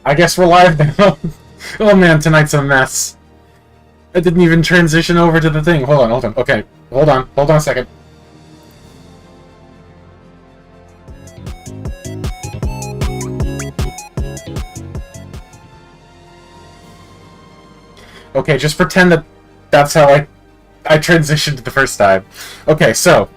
I guess we're live now. Oh man, tonight's a mess. I didn't even transition over to the thing. Hold on. Okay, hold on a second. Okay, just pretend that that's how I transitioned the first time. Okay, so,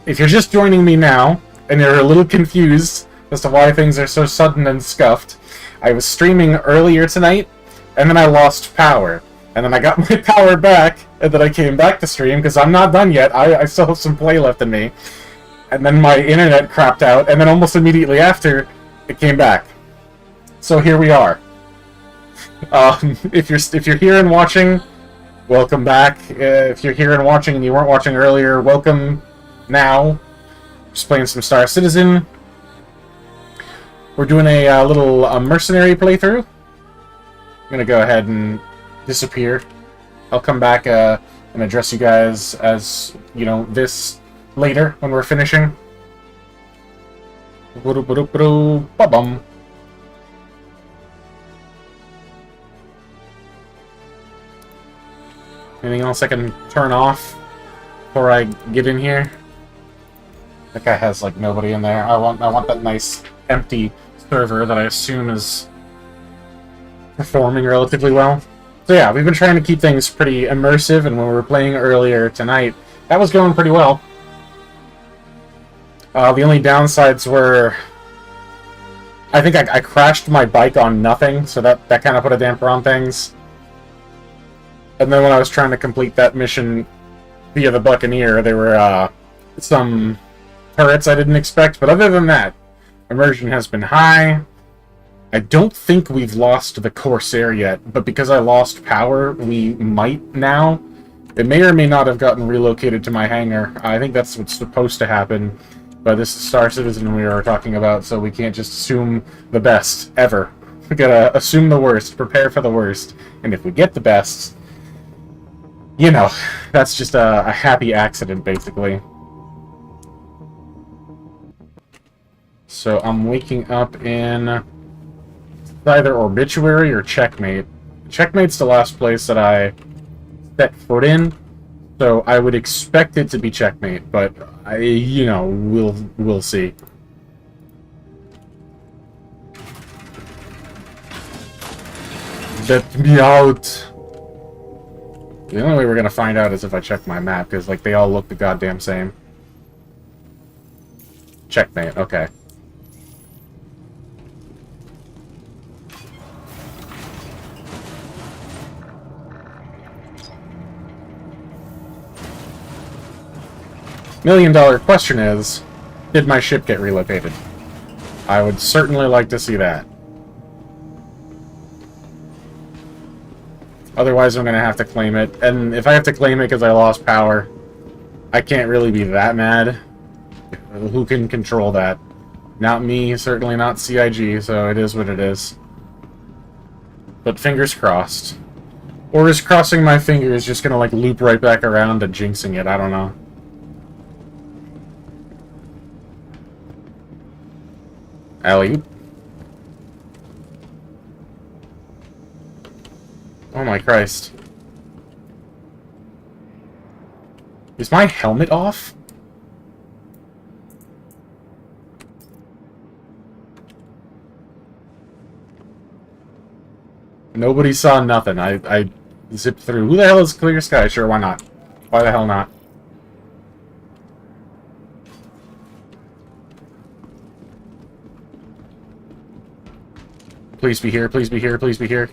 if you're just joining me now, and you're a little confused as to why things are so sudden and scuffed, I was streaming earlier tonight, and then I lost power. And then I got my power back, and then I came back to stream, because I'm not done yet. I still have some play left in me. And then my internet crapped out, and then almost immediately after, it came back. So here we are. If you're here and watching, welcome back. If you're here and watching and you weren't watching earlier, welcome now. Just playing some Star Citizen. We're doing a little Mercenary playthrough. I'm gonna go ahead and disappear. I'll come back and address you guys as, you know, this later when we're finishing. Ba-bum. Anything else I can turn off before I get in here? That guy has like nobody in there. I want that nice empty server that I assume is performing relatively well. So yeah, we've been trying to keep things pretty immersive, and when we were playing earlier tonight, that was going pretty well. The only downsides were, I think I crashed my bike on nothing, so that kind of put a damper on things. And then when I was trying to complete that mission via the Buccaneer, there were some turrets I didn't expect, but other than that, immersion has been high. I don't think we've lost the Corsair yet, but because I lost power, we might now. It may or may not have gotten relocated to my hangar. I think that's what's supposed to happen, but this is Star Citizen we are talking about, so we can't just assume the best, ever. We gotta assume the worst, prepare for the worst, and if we get the best, you know, that's just a happy accident, basically. So I'm waking up in either Obituary or Checkmate. Checkmate's the last place that I set foot in, so I would expect it to be Checkmate, but you know, we'll see. Let me out. The only way we're gonna find out is if I check my map, because like they all look the goddamn same. Checkmate, okay. $1 million question is, did my ship get relocated? I would certainly like to see that. Otherwise, I'm going to have to claim it. And if I have to claim it because I lost power, I can't really be that mad. Who can control that? Not me, certainly not CIG, so it is what it is. But fingers crossed. Or is crossing my fingers just going to like loop right back around to jinxing it? I don't know. Alley. Oh my Christ. Is my helmet off? Nobody saw nothing. I zipped through. Who the hell is Clear Sky? Sure, why not? Why the hell not? Please be here, please be here, please be here.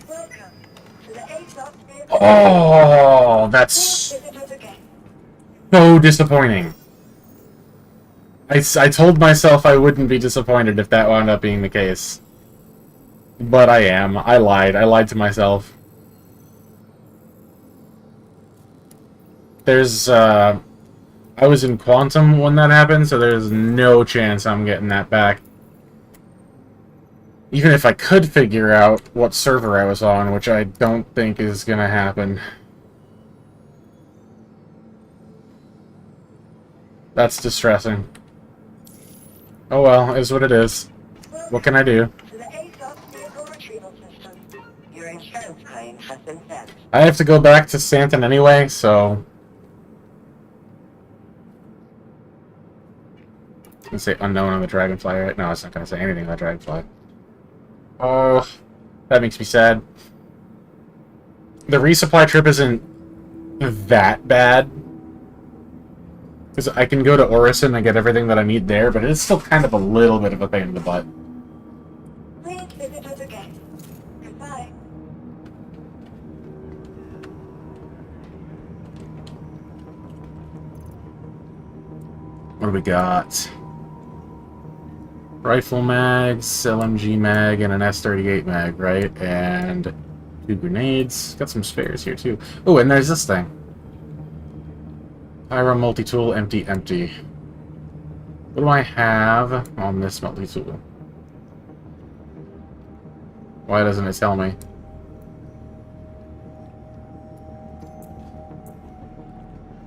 Oh, that's so disappointing. I told myself I wouldn't be disappointed if that wound up being the case. But I am. I lied. I lied to myself. There's, I was in Quantum when that happened, so there's no chance I'm getting that back. Even if I could figure out what server I was on, which I don't think is gonna happen. That's distressing. Oh well, is what it is. What can I do? I have to go back to Stanton anyway, so... Let's say unknown on the Dragonfly, right? No, it's not gonna say anything on the Dragonfly. Oh, that makes me sad. The resupply trip isn't that bad. Because I can go to Orison and get everything that I need there, but it's still kind of a little bit of a pain in the butt. Please visit us again. Goodbye. What do we got? Rifle mags, LMG mag, and an S38 mag, right? And 2 grenades. Got some spares here, too. Oh, and there's this thing. Pyro multi-tool, empty, empty. What do I have on this multi-tool? Why doesn't it tell me?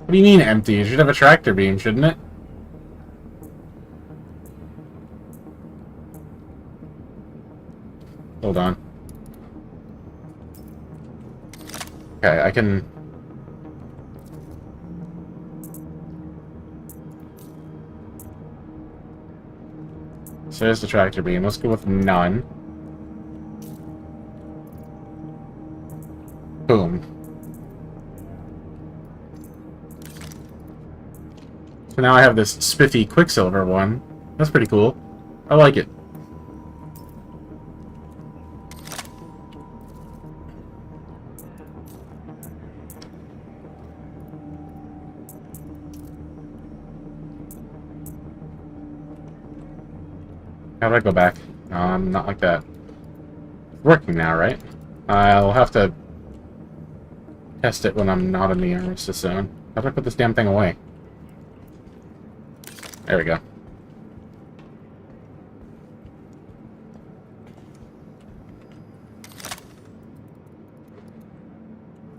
What do you mean empty? It should have a tractor beam, shouldn't it? Hold on. Okay, I can... So there's the tractor beam. Let's go with none. Boom. So now I have this spiffy Quicksilver one. That's pretty cool. I like it. How do I go back? Not like that. It's working now, right? I'll have to test it when I'm not in the armistice zone. How do I put this damn thing away? There we go.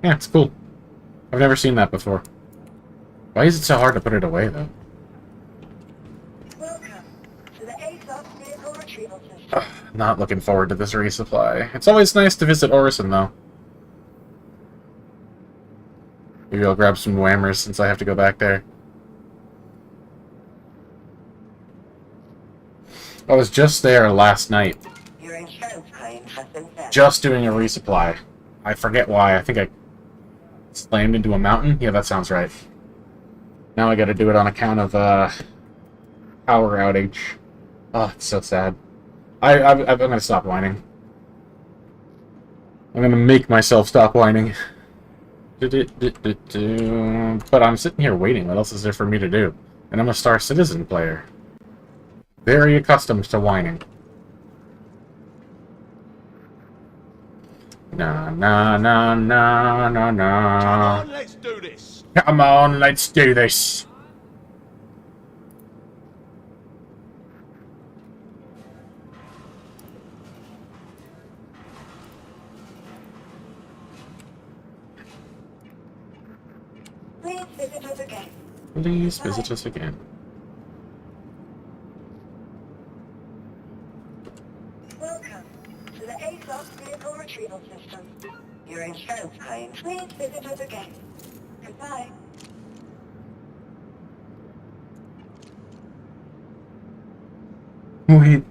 Yeah, it's cool. I've never seen that before. Why is it so hard to put it away, though? Welcome to the ASOP vehicle retrieval system. Ugh, not looking forward to this resupply. It's always nice to visit Orison, though. Maybe I'll grab some whammers since I have to go back there. I was just there last night. Your insurance claim has been set. Just doing a resupply. I forget why. I think I slammed into a mountain? Yeah, that sounds right. Now I gotta do it on account of, power outage. Oh, it's so sad. I'm gonna stop whining. I'm gonna make myself stop whining. But I'm sitting here waiting. What else is there for me to do? And I'm a Star Citizen player. Very accustomed to whining. Na na na na na na. Come on, let's do this. Come on, let's do this. Please visit us again. Please visit us again. Welcome to the ASOP vehicle retrieval system. Your insurance claim. Please visit us again. Goodbye. Wait.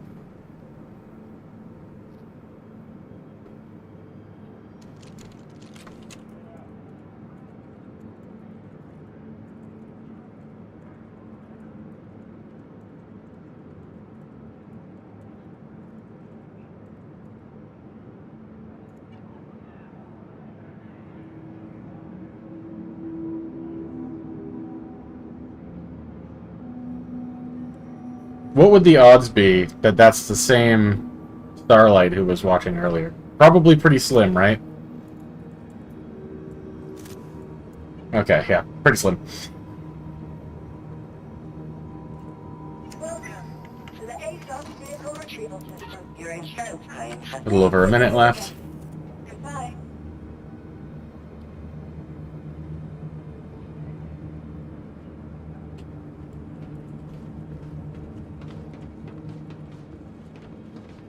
What would the odds be that that's the same Starlight who was watching earlier? Probably pretty slim, right? Okay, yeah, pretty slim. Welcome to the ASOP vehicle retrieval system. Your insurance claim has A little over a minute left. Goodbye.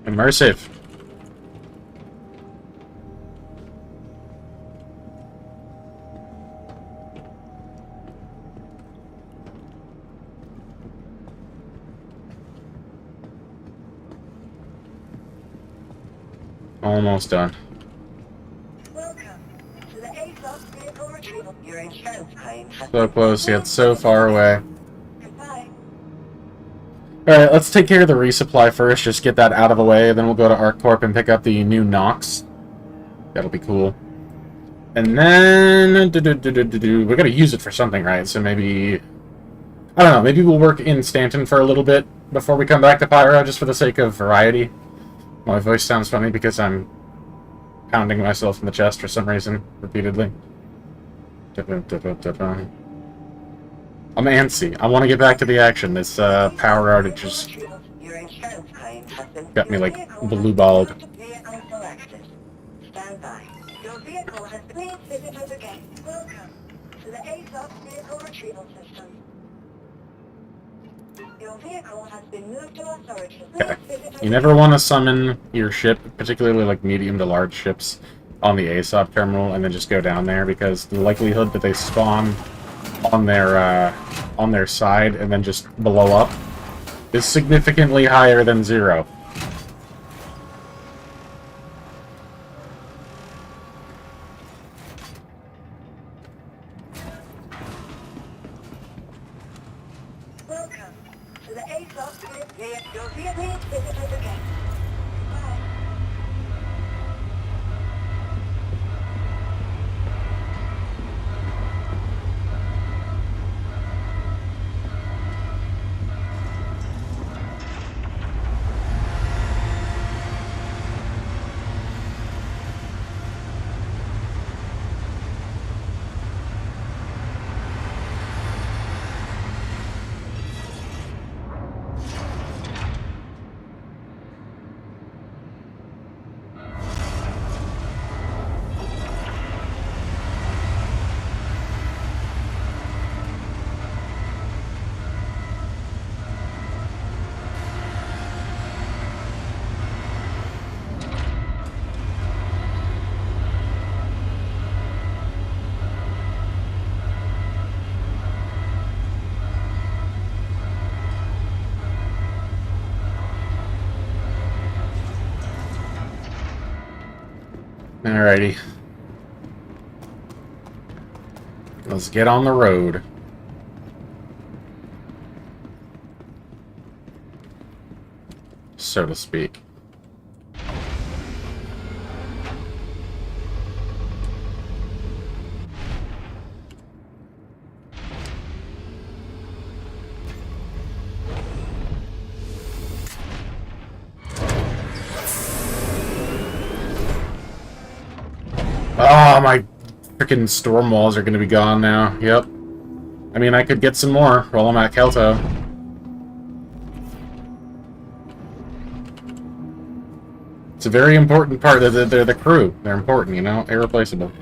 Immersive. Almost done. Welcome to the ASOP vehicle retrieval. Your insurance claim has So close, yet so far away. Goodbye. Alright, let's take care of the resupply first, just get that out of the way, then we'll go to ArcCorp and pick up the new Nox. That'll be cool. And then... we gotta use it for something, right? So maybe... I don't know, maybe we'll work in Stanton for a little bit before we come back to Pyro, just for the sake of variety. My voice sounds funny because I'm pounding myself in the chest for some reason, repeatedly. I'm antsy. I want to get back to the action. This power outage just Your insurance claim has been got me, Your like, vehicle blue-balled. Vehicle selected. Stand by. Your vehicle has been... Please visit us again. Welcome to the ASOP vehicle retrieval system. Your vehicle has been moved to our storage. Okay. You never want to summon your ship, particularly like medium to large ships, on the ASOP terminal and then just go down there, because the likelihood that they spawn on their side and then just blow up is significantly higher than 0. Welcome to the ASOP vehicle. Your vehicle. Please visit us again. Goodbye. Alrighty. Let's get on the road. So to speak. Oh, my freaking storm walls are going to be gone now. Yep. I mean, I could get some more while I'm at Kelto. It's a very important part. They're the crew. They're important, you know? Irreplaceable.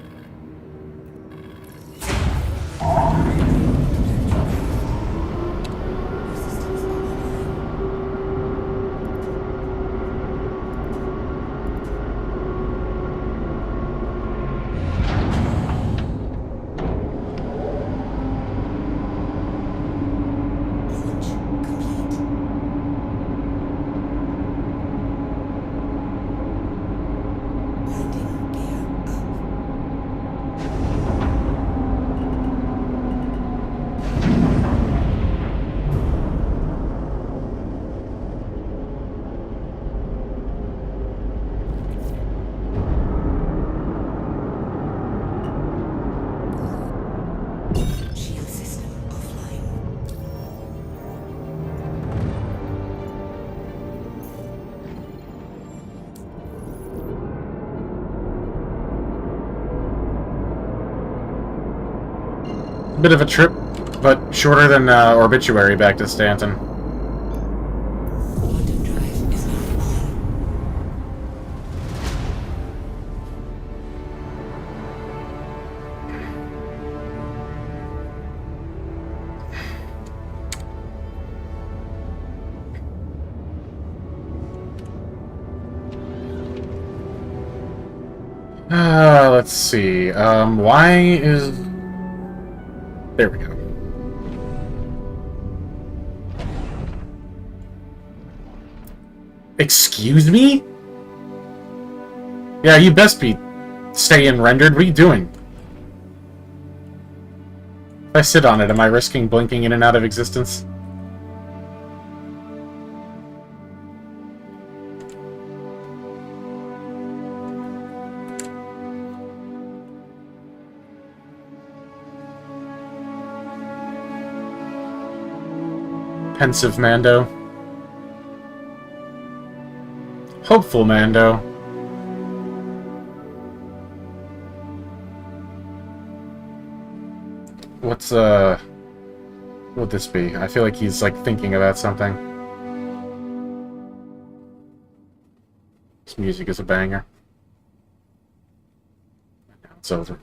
Bit of a trip, but shorter than Obituary back to Stanton. Let's see. Why is... There we go. Excuse me? Yeah, you best be staying rendered. What are you doing? If I sit on it, am I risking blinking in and out of existence? Pensive Mando. Hopeful Mando. What's, what would this be? I feel like he's, like, thinking about something. This music is a banger. Now it's over.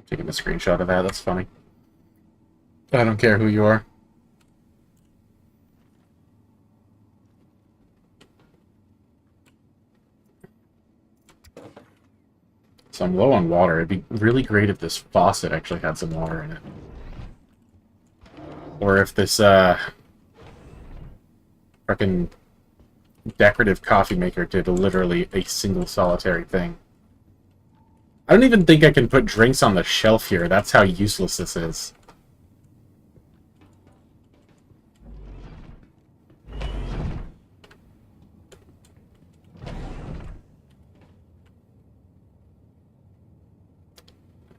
Taking a screenshot of that, that's funny. I don't care who you are. So I'm low on water. It'd be really great if this faucet actually had some water in it. Or if this, frickin' decorative coffee maker did literally a single solitary thing. I don't even think I can put drinks on the shelf here. That's how useless this is.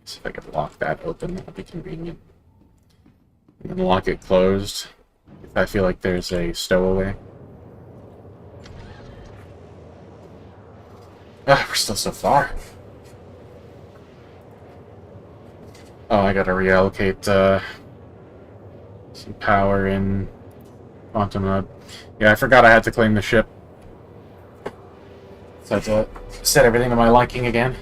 See if I can lock that open. That'll be convenient. And then lock it closed if I feel like there's a stowaway. Ah, we're still so far. Oh, I gotta reallocate some power in quantum mode. Yeah, I forgot I had to claim the ship. So I had to set everything to my liking again.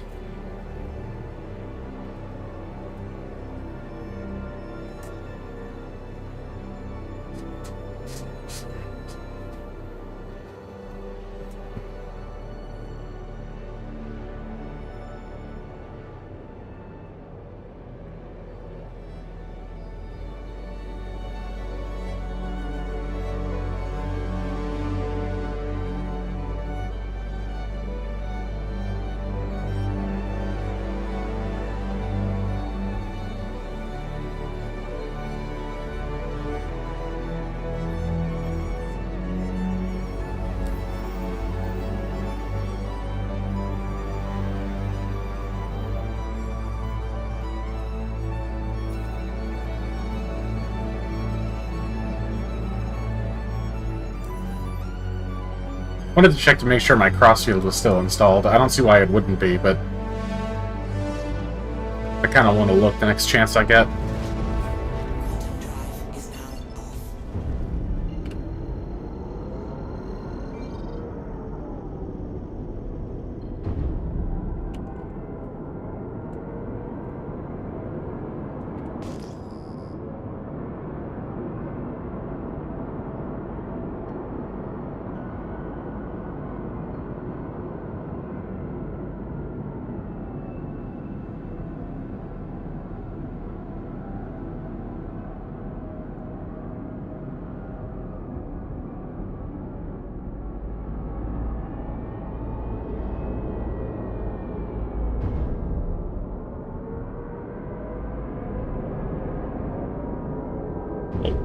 Wanted to check to make sure my crossfield was still installed. I don't see why it wouldn't be, but I kind of want to look the next chance I get.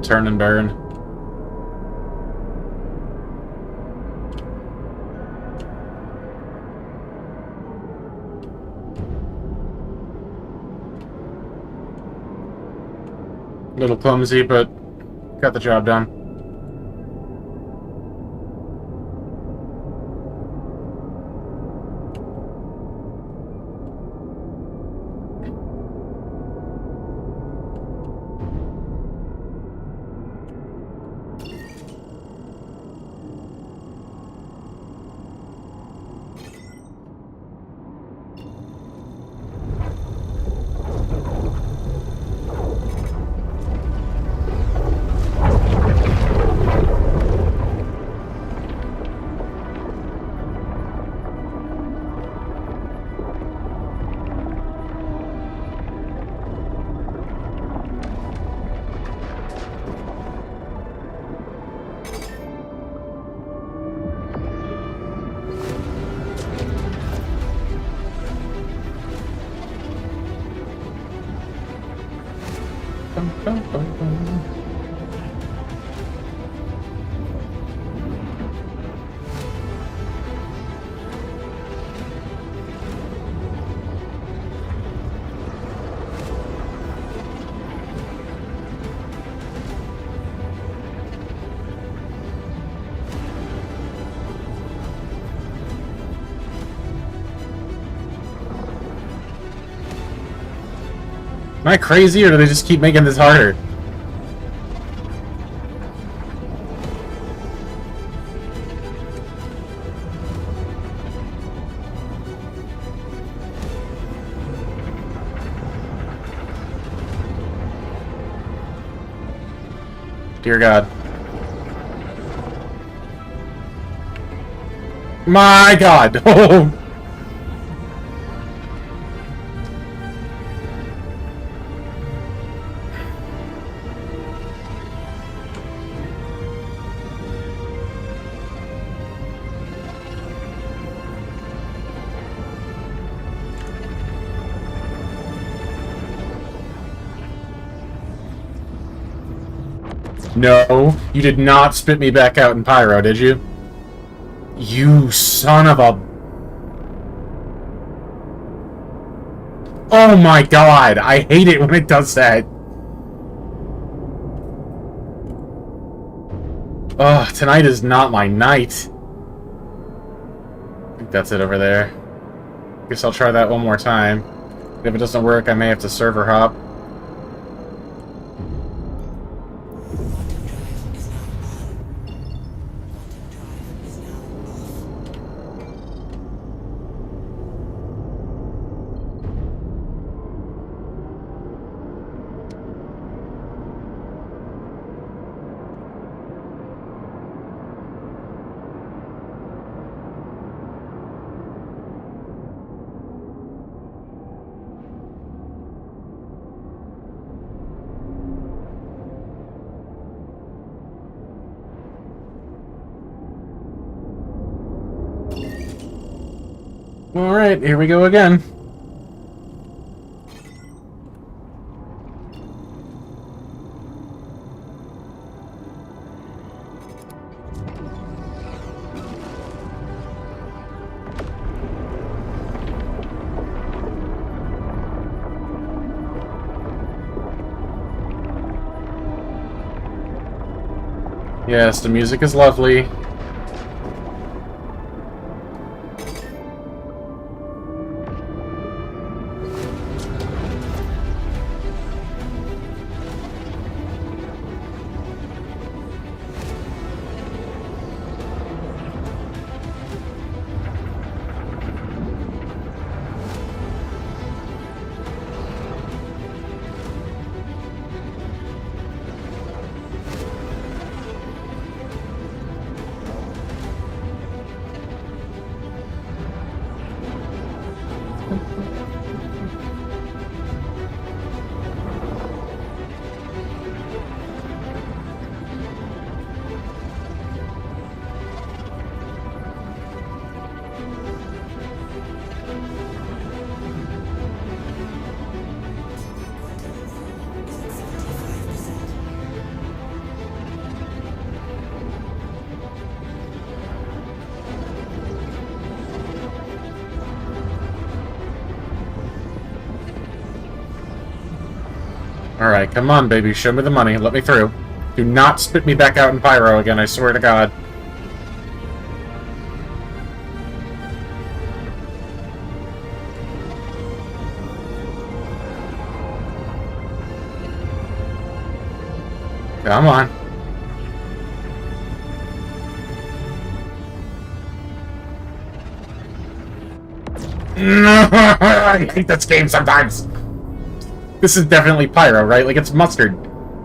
Turn and burn. A little clumsy, but got the job done. Am I crazy, or do they just keep making this harder? Dear God. My God! Oh! No, you did not spit me back out in Pyro, did you? You son of a... Oh my God, I hate it when it does that. Ugh, tonight is not my night. I think that's it over there. Guess I'll try that one more time. If it doesn't work, I may have to server hop. Alright, here we go again. Yes, the music is lovely. Alright, come on, baby. Show me the money. Let me through. Do not spit me back out in pyro again, I swear to God. Come on. I hate this game sometimes. This is definitely pyro, right? Like, it's mustard.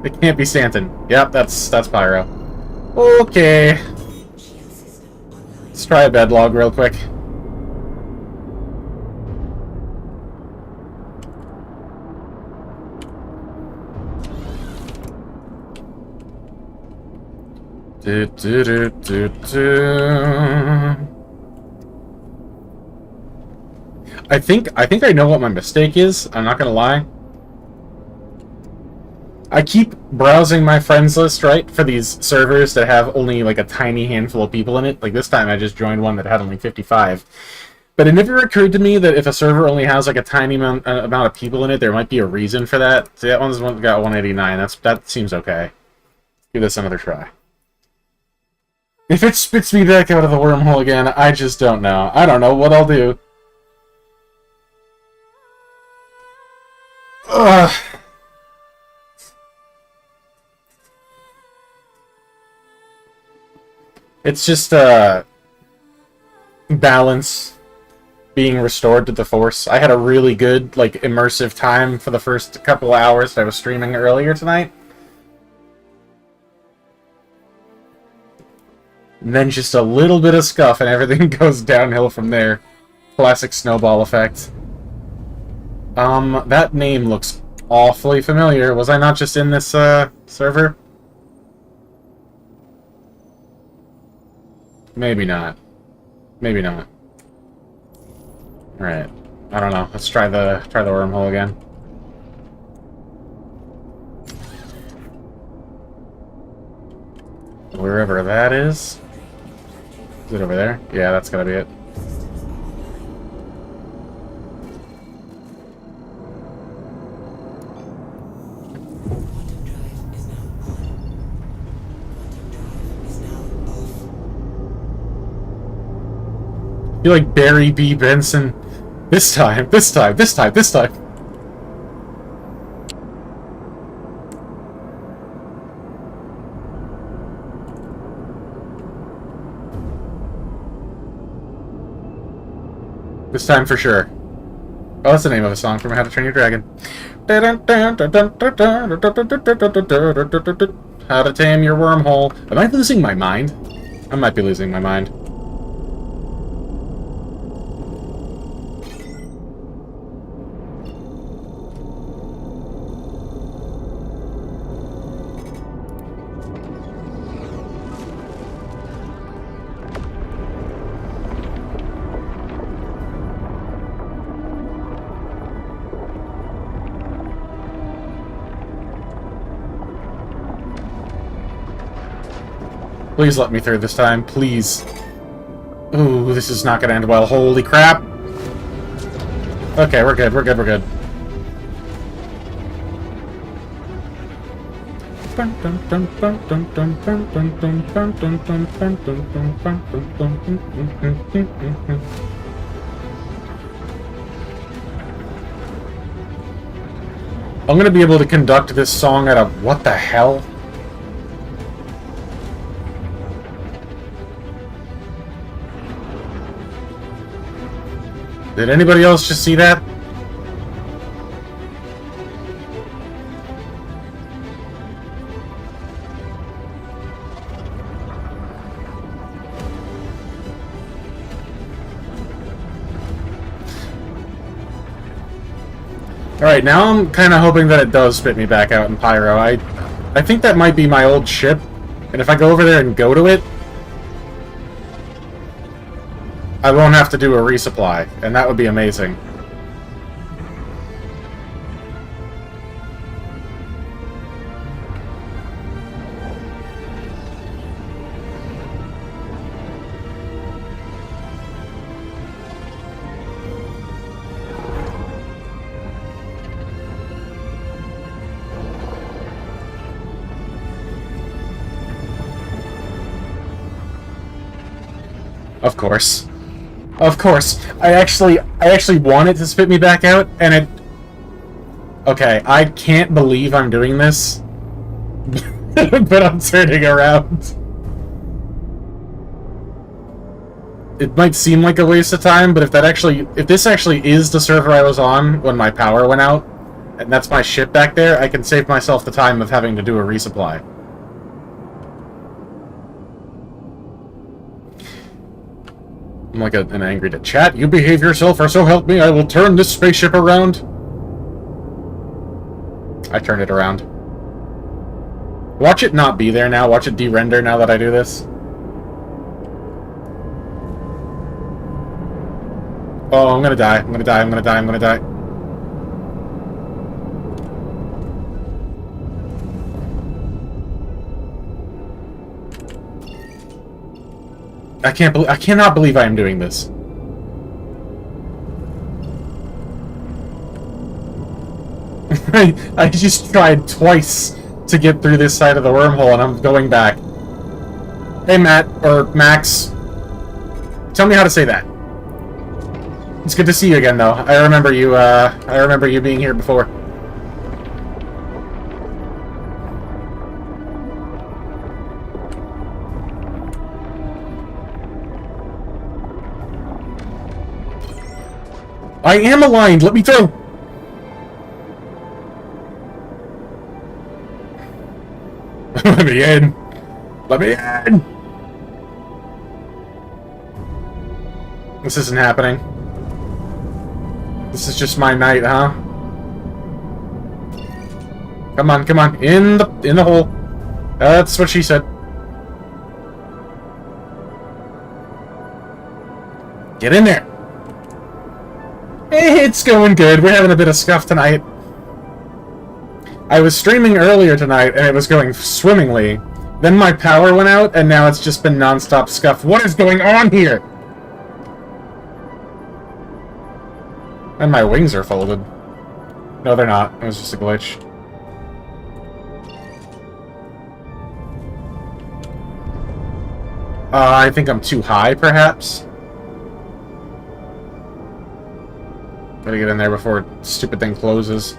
It can't be Santin. Yep, that's pyro. Okay. Let's try a bed log real quick. I think I know what my mistake is. I'm not gonna lie. I keep browsing my friends list, right, for these servers that have only like a tiny handful of people in it. Like this time I just joined one that had only 55. But it never occurred to me that if a server only has like a tiny amount of people in it, there might be a reason for that. See, that one's got 189. That seems okay. Give this another try. If it spits me back out of the wormhole again, I just don't know. I don't know what I'll do. Ugh. It's just, balance being restored to the Force. I had a really good, like, immersive time for the first couple of hours that I was streaming earlier tonight. And then just a little bit of scuff and everything goes downhill from there. Classic snowball effect. That name looks awfully familiar. Was I not just in this, server? Maybe not. Maybe not. Alright. I don't know. Let's try the wormhole again. Wherever that is. Is it over there? Yeah, that's gotta be it. You're like Barry B. Benson. This time, this time, this time, this time. This time for sure. Oh, that's the name of a song from How to Train Your Dragon. How to Tame Your Wormhole. Am I losing my mind? I might be losing my mind. Please let me through this time, please. Ooh, this is not gonna end well. Holy crap! Okay, we're good, we're good, we're good. I'm gonna be able to conduct this song at a... what the hell? Did anybody else just see that? Alright, now I'm kind of hoping that it does spit me back out in Pyro. I think that might be my old ship, and if I go over there and go to it, I won't have to do a resupply, and that would be amazing. Of course. Of course. I actually want it to spit me back out, and it... Okay, I can't believe I'm doing this. But I'm turning around. It might seem like a waste of time, but if this actually is the server I was on when my power went out, and that's my ship back there, I can save myself the time of having to do a resupply. I'm like an angry to chat. You behave yourself, or so help me, I will turn this spaceship around. I turned it around. Watch it not be there now. Watch it de-render now that I do this. Oh, I'm gonna die. I'm gonna die. I'm gonna die. I'm gonna die. I cannot believe I am doing this. I just tried twice to get through this side of the wormhole, and I'm going back. Hey, Matt, or Max. Tell me how to say that. It's good to see you again, though. I remember you being here before. I am aligned! Let me through! Let me in! Let me in! This isn't happening. This is just my night, huh? Come on, come on. In the hole. That's what she said. Get in there! It's going good. We're having a bit of scuff tonight. I was streaming earlier tonight, and it was going swimmingly. Then my power went out, and now it's just been non-stop scuff. What is going on here? And my wings are folded. No, they're not. It was just a glitch. I think I'm too high, perhaps? Gotta get in there before stupid thing closes.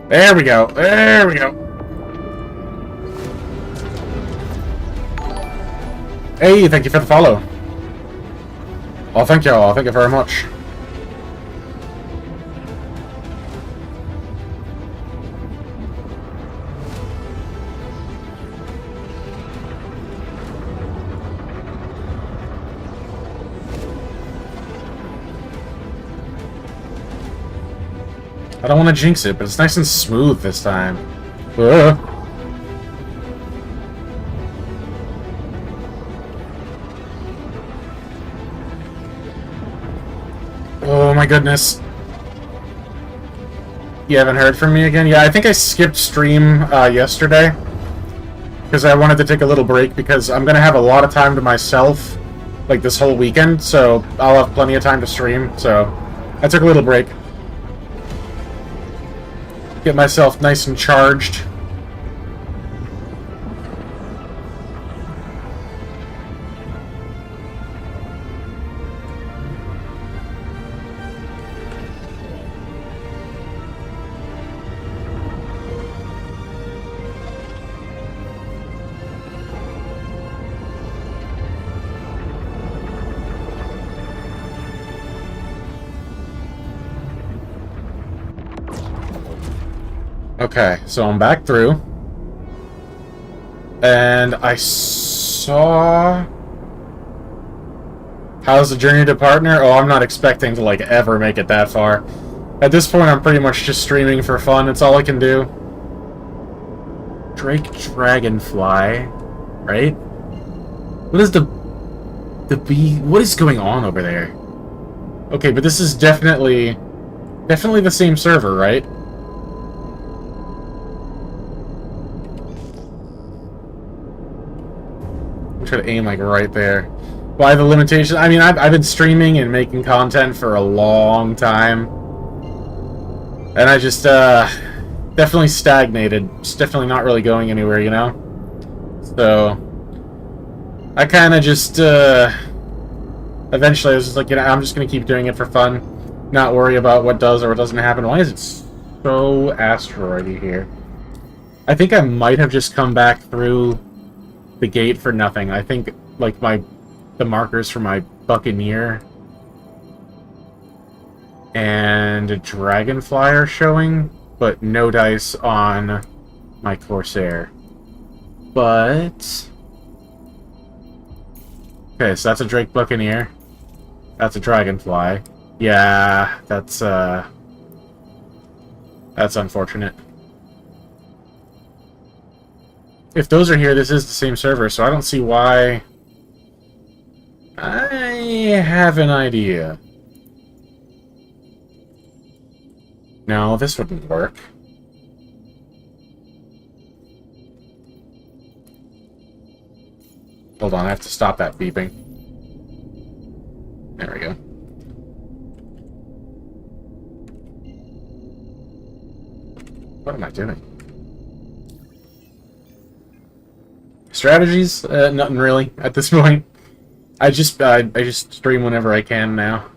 There we go. There we go. Hey, thank you for the follow. Oh, thank you all. Thank you very much. I don't want to jinx it, but it's nice and smooth this time. Ugh. Oh my goodness. You haven't heard from me again? Yeah, I think I skipped stream yesterday. Because I wanted to take a little break, because I'm going to have a lot of time to myself, like this whole weekend, so I'll have plenty of time to stream, so I took a little break. Get myself nice and charged. Okay, so I'm back through. And I saw... How's the journey to partner? Oh, I'm not expecting to, like, ever make it that far. At this point, I'm pretty much just streaming for fun. It's all I can do. Drake Dragonfly, right? What is the bee? What is going on over there? Okay, but this is definitely the same server, right? I'm trying to aim like right there. Why the limitation? I mean, I've been streaming and making content for a long time, and I just definitely stagnated. Just definitely not really going anywhere, you know? So I kind of just eventually I was just like, you know, I'm just gonna keep doing it for fun, not worry about what does or what doesn't happen. Why is it so asteroidy here? I think I might have just come back through the gate for nothing. I think like the markers for my Buccaneer and a Dragonfly are showing, but no dice on my Corsair. But okay, so that's a Drake Buccaneer. That's a Dragonfly. Yeah, that's unfortunate. If those are here, this is the same server, so I don't see why. I have an idea. No, this wouldn't work. Hold on, I have to stop that beeping. There we go. What am I doing? Strategies? Nothing really at this point. I just stream whenever I can now.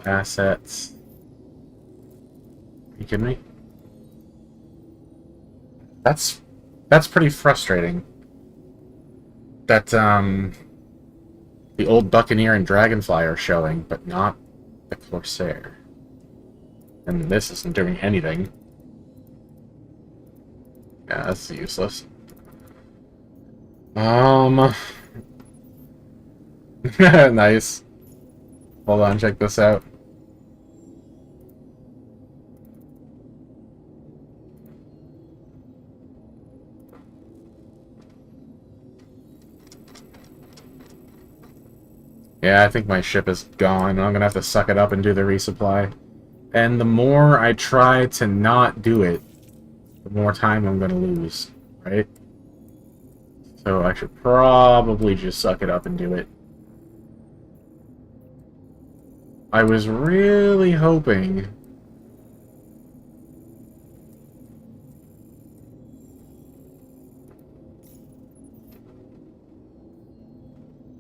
Assets. Are you kidding me? That's pretty frustrating. That the old Buccaneer and Dragonfly are showing, but not the Corsair. And this isn't doing anything. Yeah, that's useless. Nice. Hold on, check this out. Yeah, I think my ship is gone. I'm gonna have to suck it up and do the resupply. And the more I try to not do it, the more time I'm gonna lose, right? So I should probably just suck it up and do it. I was really hoping...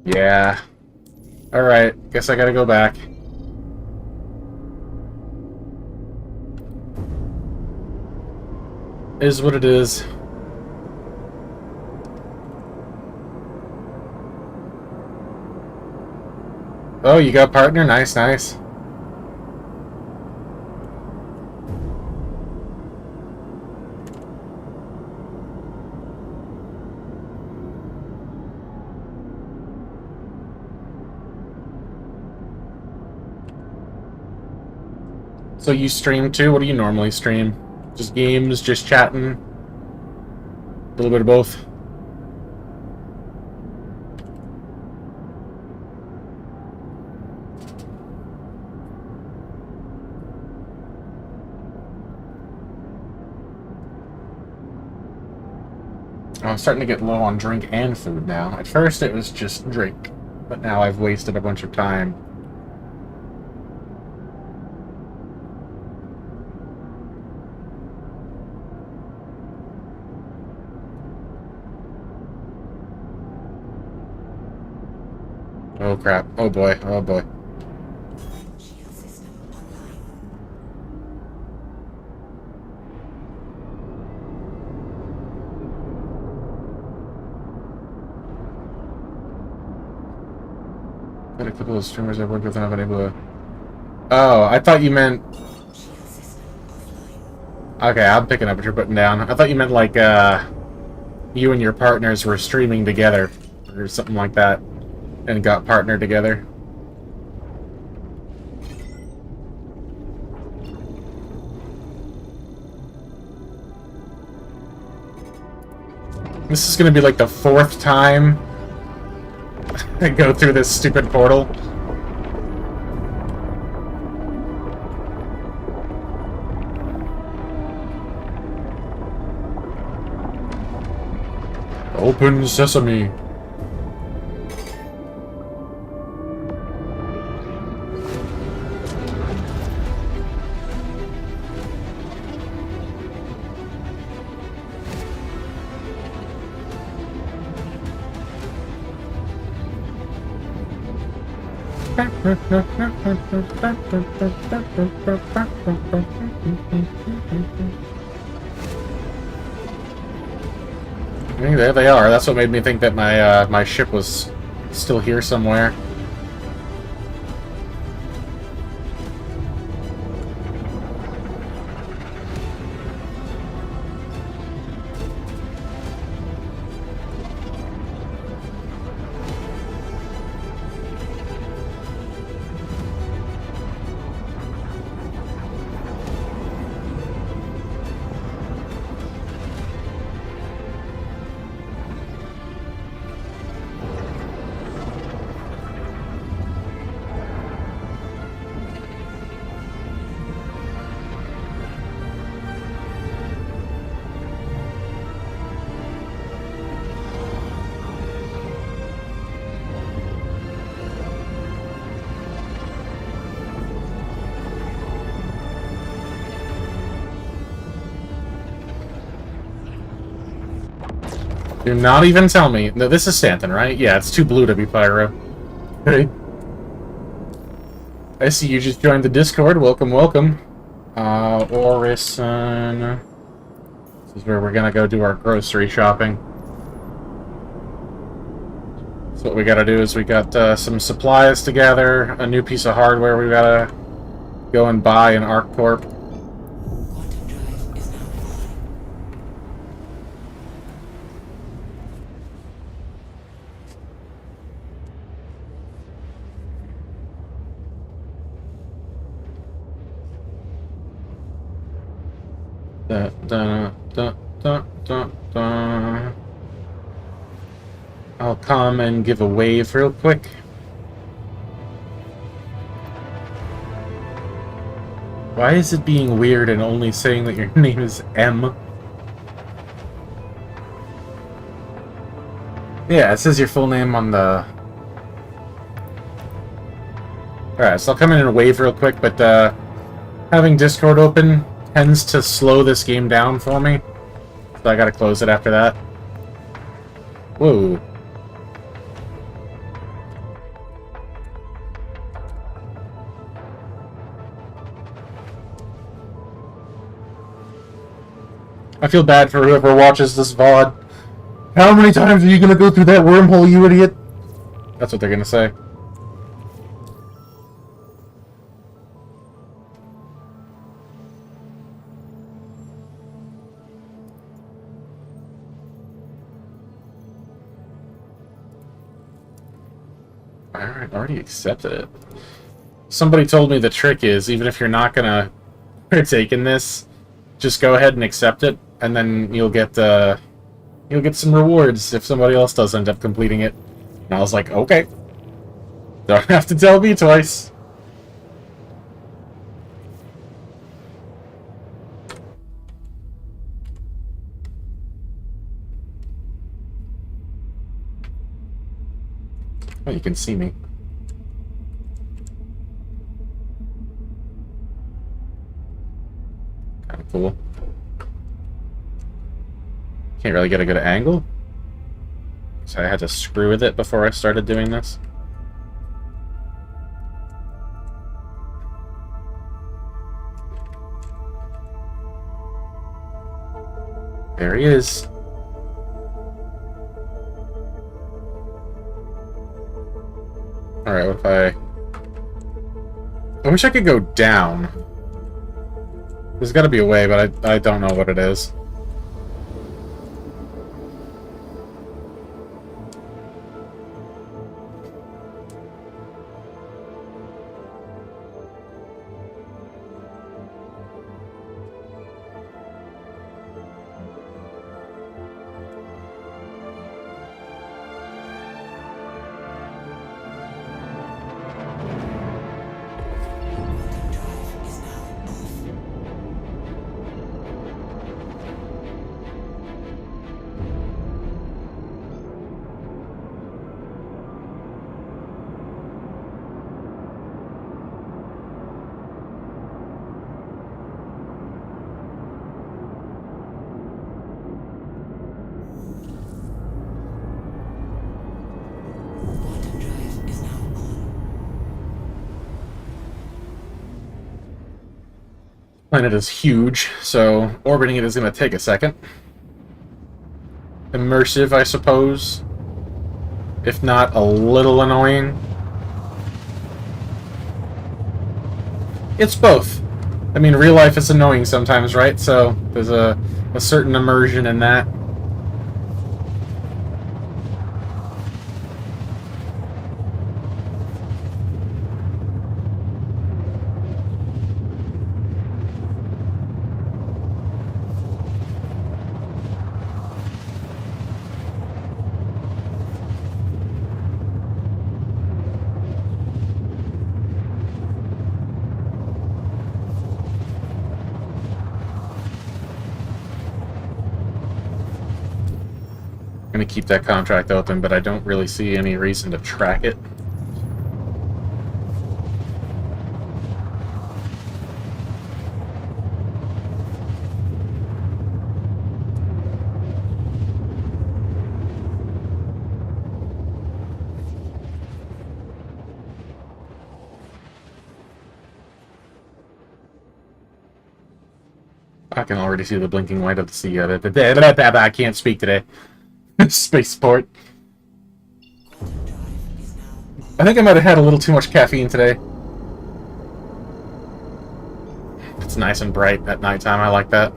Yeah. Alright, guess I gotta go back. Is what it is. Oh, you got a partner? Nice, nice. So you stream too? What do you normally stream? Just games, just chatting? A little bit of both? I'm starting to get low on drink and food now. At first it was just drink, but now I've wasted a bunch of time. Oh crap. Oh boy. Oh boy. Got a couple of streamers I've worked with and I've been able to... Oh, I thought you meant... Okay, I'm picking up what you're putting down. I thought you meant like, you and your partners were streaming together, or something like that, and got partnered together. This is gonna be like the 4th time I go through this stupid portal. Open sesame. Hey, there they are. That's what made me think that my my ship was still here somewhere. Do not even tell me. No, this is Stanton, right? Yeah, it's too blue to be Pyro. Hey. I see you just joined the Discord. Welcome, welcome. Orison. This is where we're gonna go do our grocery shopping. So what we gotta do is we got some supplies to gather, a new piece of hardware we gotta go and buy in ArcCorp. I'll come and give a wave real quick. Why is it being weird and only saying that your name is M? Yeah, it says your full name on the... Alright, so I'll come in and wave real quick, but having Discord open tends to slow this game down for me. So I gotta close it after that. Whoa. I feel bad for whoever watches this VOD. How many times are you gonna go through that wormhole, you idiot? That's what they're gonna say. Alright, already accepted it. Somebody told me the trick is, even if you're not gonna partake in this, just go ahead and accept it, and then you'll get some rewards if somebody else does end up completing it. And I was like, okay. Don't have to tell me twice. Oh, you can see me. Kind of cool. Can't really get a good angle. So I had to screw with it before I started doing this. There he is. Alright, what if I wish I could go down. There's gotta be a way, but I don't know what it is. Planet is huge, so orbiting it is going to take a second. Immersive, I suppose. If not, a little annoying. It's both. I mean, real life is annoying sometimes, right? So there's a certain immersion in that. I'm going to keep that contract open, but I don't really see any reason to track it. I can already see the blinking light of the sea. I can't speak today. Spaceport. I think I might have had a little too much caffeine today. It's nice and bright at nighttime. I like that.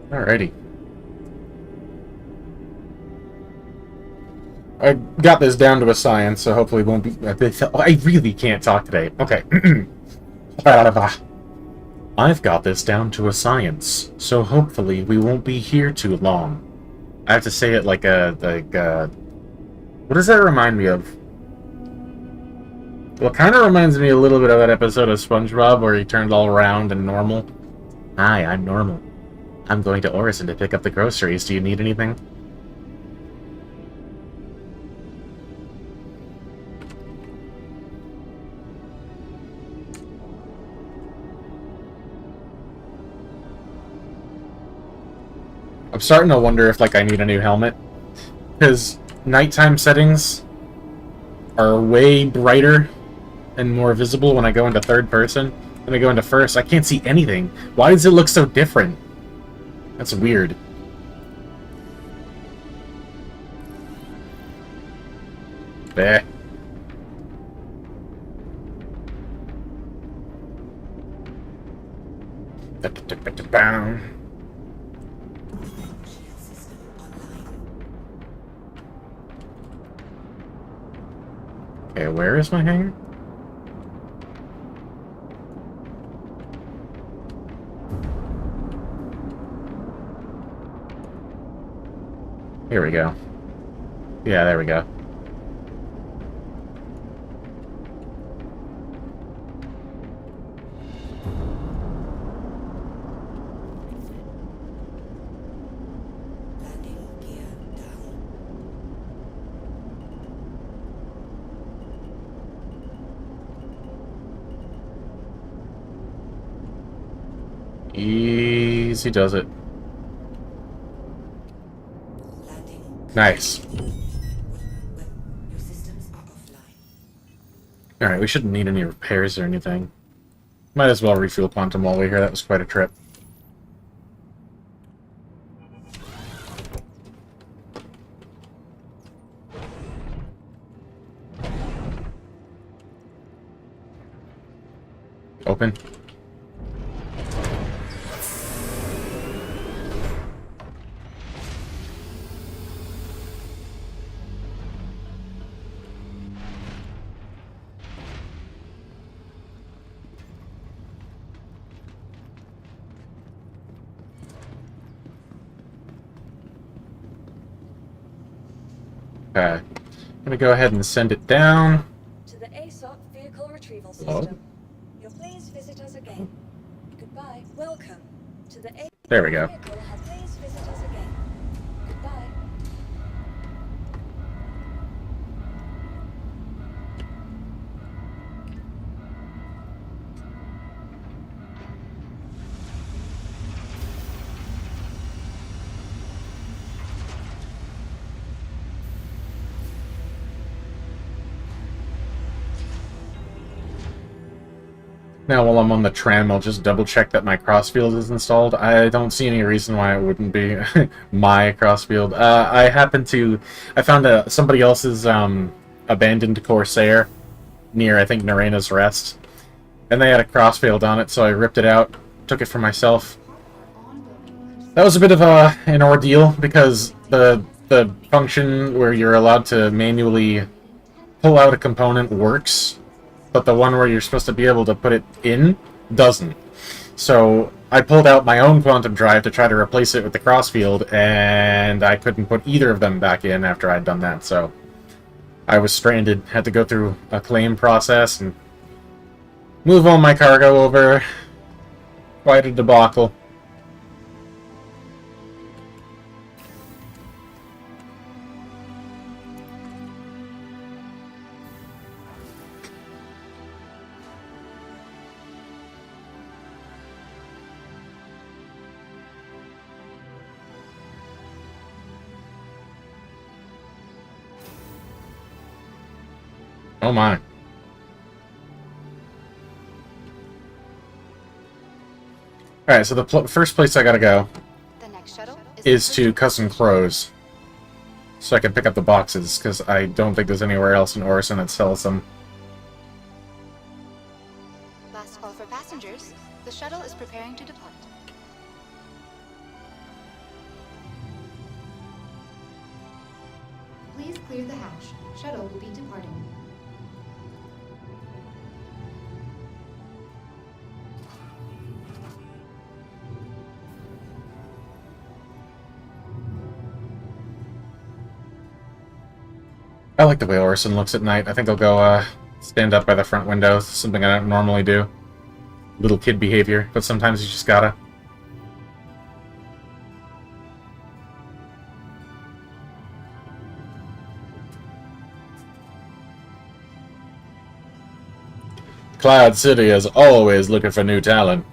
Alrighty. I got this down to a science, so hopefully it won't be... I really can't talk today. Okay. I've got this down to a science, so hopefully we won't be here too long. I have to say it like a... What does that remind me of? Well, it kind of reminds me a little bit of that episode of SpongeBob where he turned all round and normal. Hi, I'm normal. I'm going to Orison to pick up the groceries. Do you need anything? I'm starting to wonder if, like, I need a new helmet. Because nighttime settings are way brighter and more visible when I go into third person. When I go into first, I can't see anything. Why does it look so different? That's weird. Bleh. Okay, where is my hangar? Here we go. Yeah, there we go. Easy does it. Nice. Alright, we shouldn't need any repairs or anything. Might as well refuel Quantum while we're here. That was quite a trip. Open. Okay. I'm gonna go ahead and send it down. To the ASOC vehicle retrieval Hello? system. You'll please visit us again. Goodbye. Welcome to the ASOC There we go. vehicle. Please visit us again. Goodbye. Now, while I'm on the tram, I'll just double-check that my crossfield is installed. I don't see any reason why it wouldn't be my crossfield. I found somebody else's abandoned Corsair near, I think, Narena's Rest, and they had a crossfield on it, so I ripped it out, took it for myself. That was a bit of an ordeal, because the function where you're allowed to manually pull out a component works, but the one where you're supposed to be able to put it in doesn't. So I pulled out my own quantum drive to try to replace it with the crossfield, and I couldn't put either of them back in after I'd done that, so I was stranded. Had to go through a claim process and move all my cargo over. Quite a debacle. Oh my. Alright, so the first place I gotta go The next shuttle is to Cousin Crow's, so I can pick up the boxes, because I don't think there's anywhere else in Orison that sells them. Last call for passengers. The shuttle is preparing to depart. Please clear the hatch. Shuttle will be departing. I like the way Orison looks at night. I think I'll go stand up by the front window, something I don't normally do. Little kid behavior, but sometimes you just gotta. Cloud City is always looking for new talent.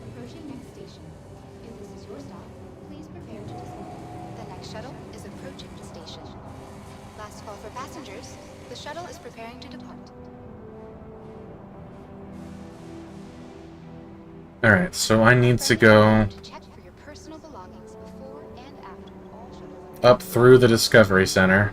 Approaching next station. If this is your stop, please prepare to dismount. The next shuttle is approaching the station. Last call for passengers. The shuttle is preparing to depart. Alright, so I need to go Check for your personal belongings before and after all shuttles. up through the Discovery Center.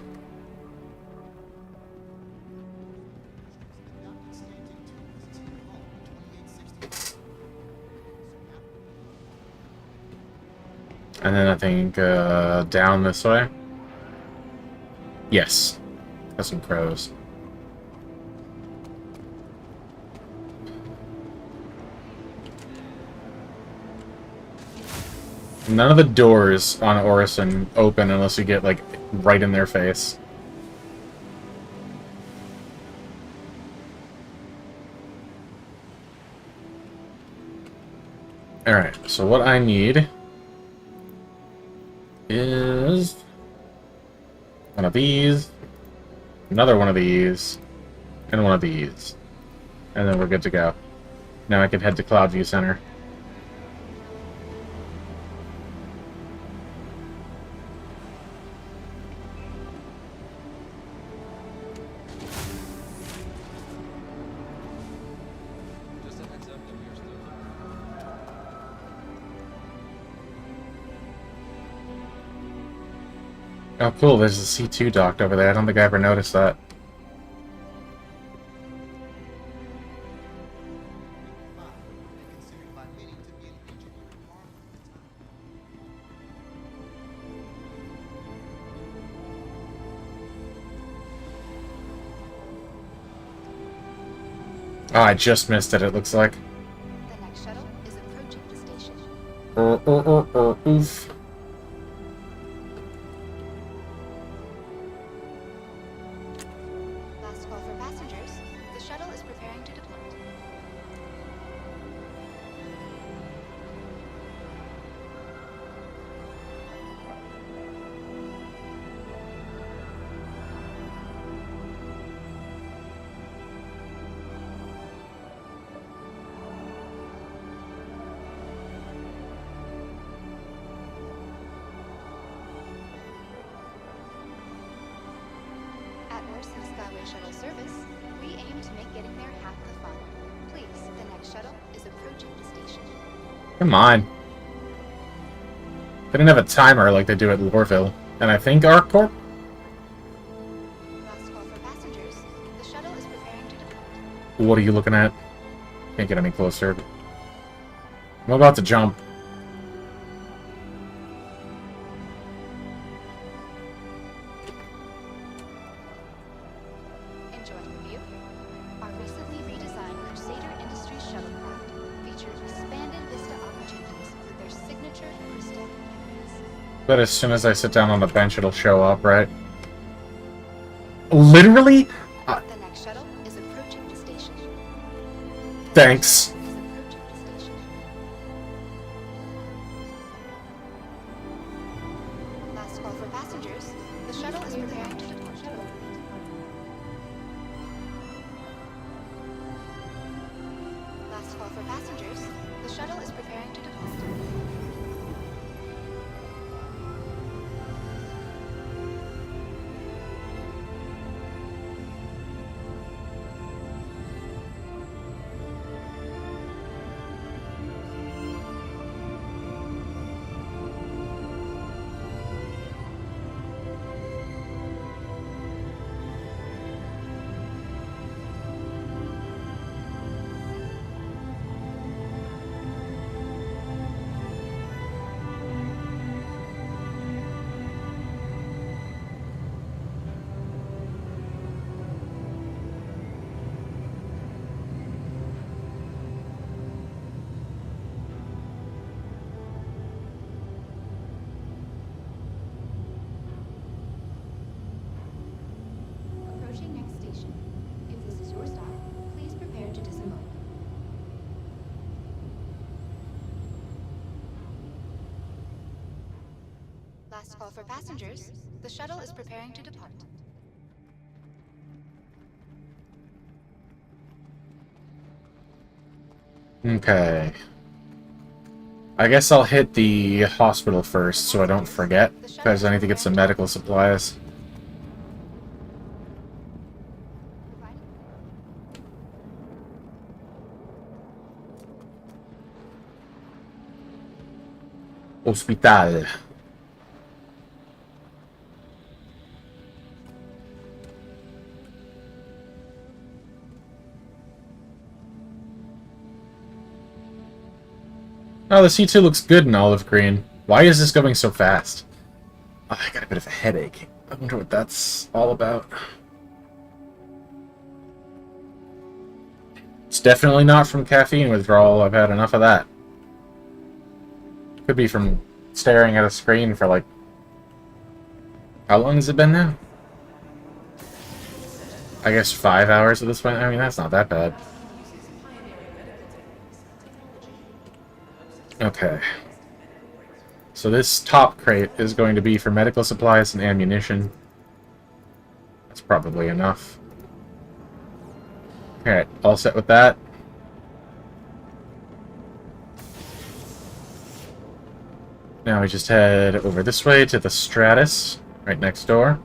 And then I think down this way. Yes. Got some crows. None of the doors on Orison open unless you get, like, right in their face. Alright, so what I need is one of these, another one of these, and one of these. And then we're good to go. Now I can head to Cloudview Center. Oh, cool, there's a C2 docked over there. I don't think I ever noticed that. Oh, I just missed it, it looks like. The next shuttle is approaching the station. Oof. Last call for passengers. The shuttle is preparing to depart. shuttle service, we aim to make getting there half the fun. Please, the next shuttle is approaching the station. Come on. They didn't have a timer like they do at Lorville. And I think ArcCorp? Last call for passengers. The shuttle is preparing to depart. What are you looking at? Can't get any closer. I'm about to jump. Enjoying the view? Our recently redesigned Crusader Industries shuttlecraft features expanded vista opportunities with their signature crystal cameras. But as soon as I sit down on the bench, it'll show up, right? Literally? The next shuttle is approaching the station. Thanks. Is approaching the station. Last call for passengers. The shuttle is preparing to depart. Last call for passengers. The shuttle is preparing to depart. Approaching next station. If this is your stop, please prepare to disembark. Last call for passengers. The shuttle is preparing to depart. Okay. I guess I'll hit the hospital first so I don't forget, because I need to get some medical supplies. Hospital. Oh, the C2 looks good in olive green. Why is this going so fast? Oh, I got a bit of a headache. I wonder what that's all about. It's definitely not from caffeine withdrawal. I've had enough of that. Could be from staring at a screen for like... How long has it been now? I guess 5 hours at this point. I mean, that's not that bad. Okay. So this top crate is going to be for medical supplies and ammunition. That's probably enough. Alright, all set with that. Now we just head over this way to the Stratus, right next door.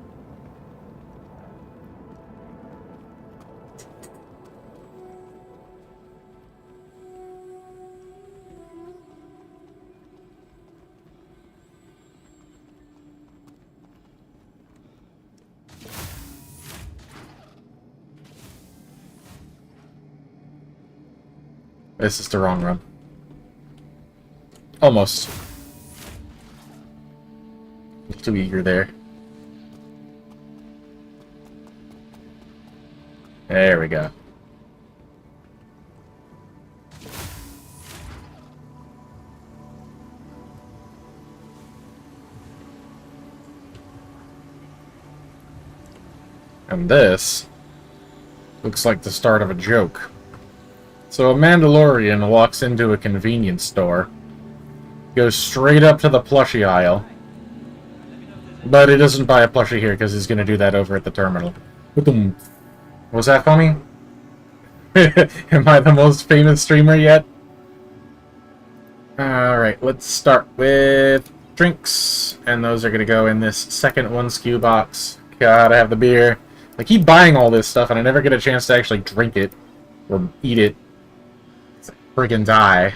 This is the wrong run. Almost. A little too eager there. There we go. And this looks like the start of a joke. So a Mandalorian walks into a convenience store, goes straight up to the plushie aisle, but he doesn't buy a plushie here because he's going to do that over at the terminal. Was that funny? Am I the most famous streamer yet? Alright, let's start with drinks, and those are going to go in this second 1 SKU box. Gotta have the beer. I keep buying all this stuff, and I never get a chance to actually drink it or eat it. It's like friggin' die.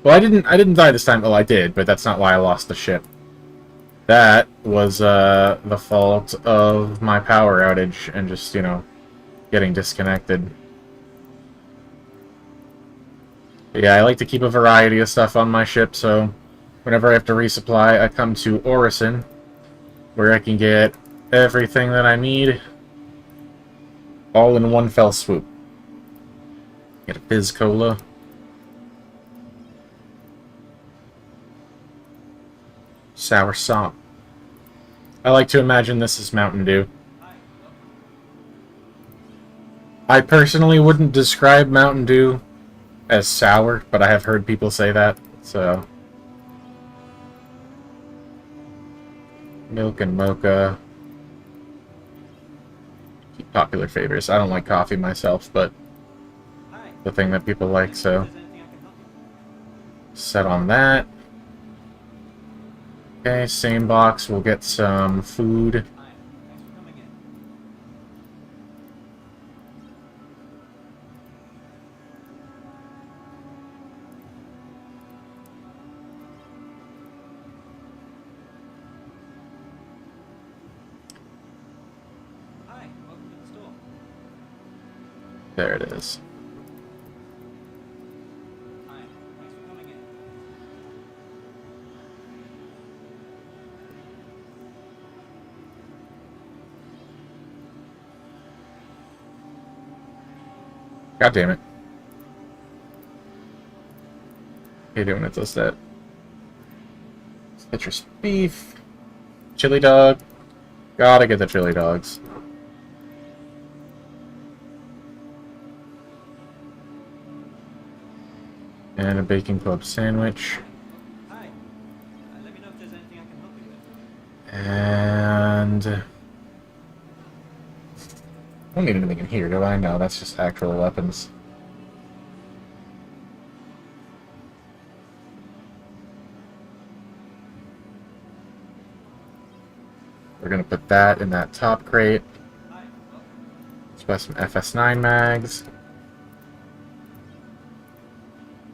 Well, I didn't die this time. Well, I did, but that's not why I lost the ship. That was the fault of my power outage and just, you know, getting disconnected. But yeah, I like to keep a variety of stuff on my ship, so whenever I have to resupply, I come to Orison, where I can get everything that I need all in one fell swoop. Get a Fizz Cola. Sour Sop. I like to imagine this is Mountain Dew. I personally wouldn't describe Mountain Dew as sour, but I have heard people say that, so... Milk and mocha. Popular favorites. I don't like coffee myself, but the thing that people like, so... Set on that. Okay, same box. We'll get some food. There it is. God damn it. How you doing it does that? Citrus beef. Chili dog. Gotta get the chili dogs. And a bacon club sandwich. Hi. Let me know if there's anything I can help you with. And... I don't need anything in here, do I? No, that's just actual weapons. We're gonna put that in that top crate. Hi. Welcome. Let's buy some FS9 mags.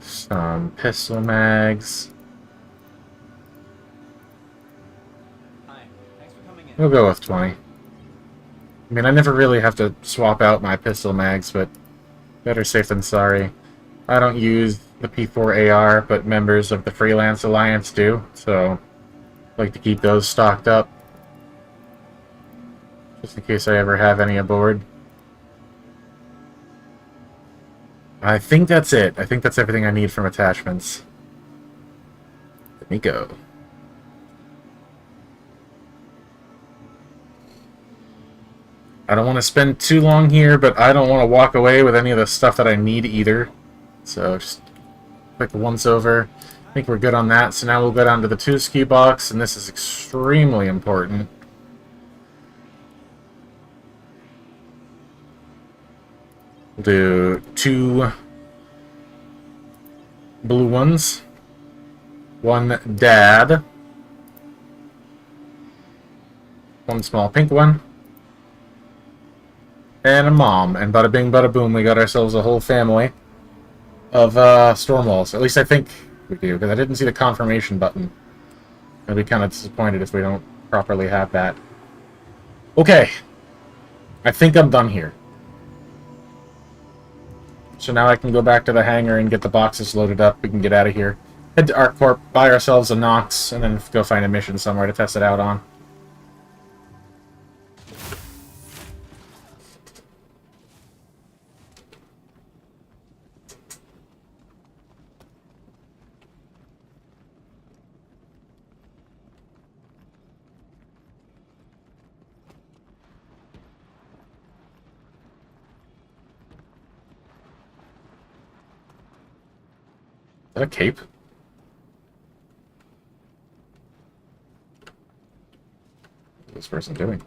Some pistol mags. Hi. Thanks for coming in. We'll go with 20. I mean, I never really have to swap out my pistol mags, but better safe than sorry. I don't use the P4AR, but members of the Freelance Alliance do, so I like to keep those stocked up. Just in case I ever have any aboard. I think that's it. I think that's everything I need from attachments. Let me go. I don't want to spend too long here, but I don't want to walk away with any of the stuff that I need either. So just quick once over. I think we're good on that. So now we'll go down to the 2 ski box, and this is extremely important. We'll do 2 blue ones. 1 dad. 1 small pink one. And a mom. And bada bing, bada boom, we got ourselves a whole family of Stormwalls. At least I think we do, because I didn't see the confirmation button. I'll be kind of disappointed if we don't properly have that. Okay. I think I'm done here. So now I can go back to the hangar and get the boxes loaded up. We can get out of here. Head to ArcCorp, buy ourselves a Nox, and then go find a mission somewhere to test it out on. Is that a cape? What is this person doing?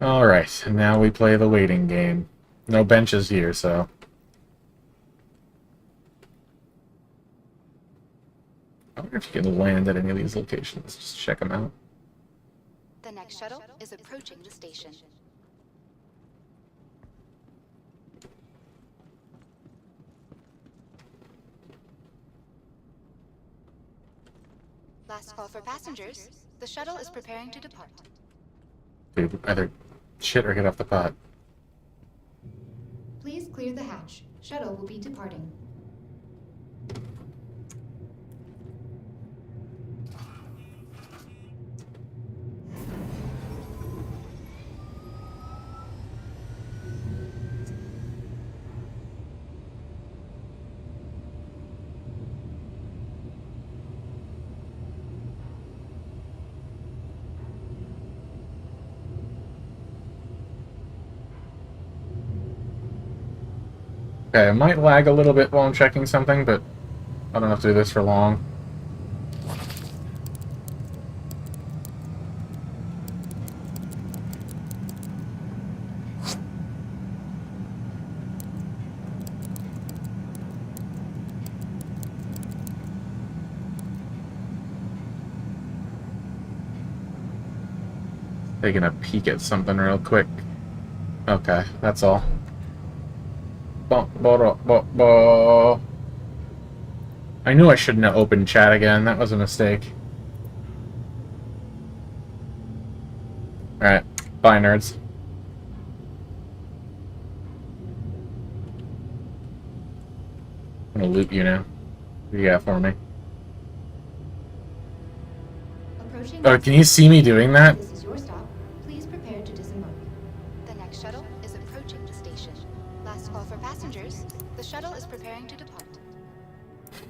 Alright, and now we play the waiting game. No benches here, so... I wonder if you can land at any of these locations. Just check them out. The next shuttle is approaching the station. Last call for passengers. The shuttle is preparing to depart. Dude, either shit or get off the pot. Please clear the hatch. Shuttle will be departing. Okay, I might lag a little bit while I'm checking something, but I don't have to do this for long. Taking a peek at something real quick. Okay, that's all. I knew I shouldn't have opened chat again. That was a mistake. Alright. Bye, nerds. I'm gonna loot you now. What do you got for me? Approaching. Oh, can you see me doing that? This is your stop. Please prepare to disembark. The next shuttle is approaching the station. Last call for passengers. The shuttle is preparing to depart.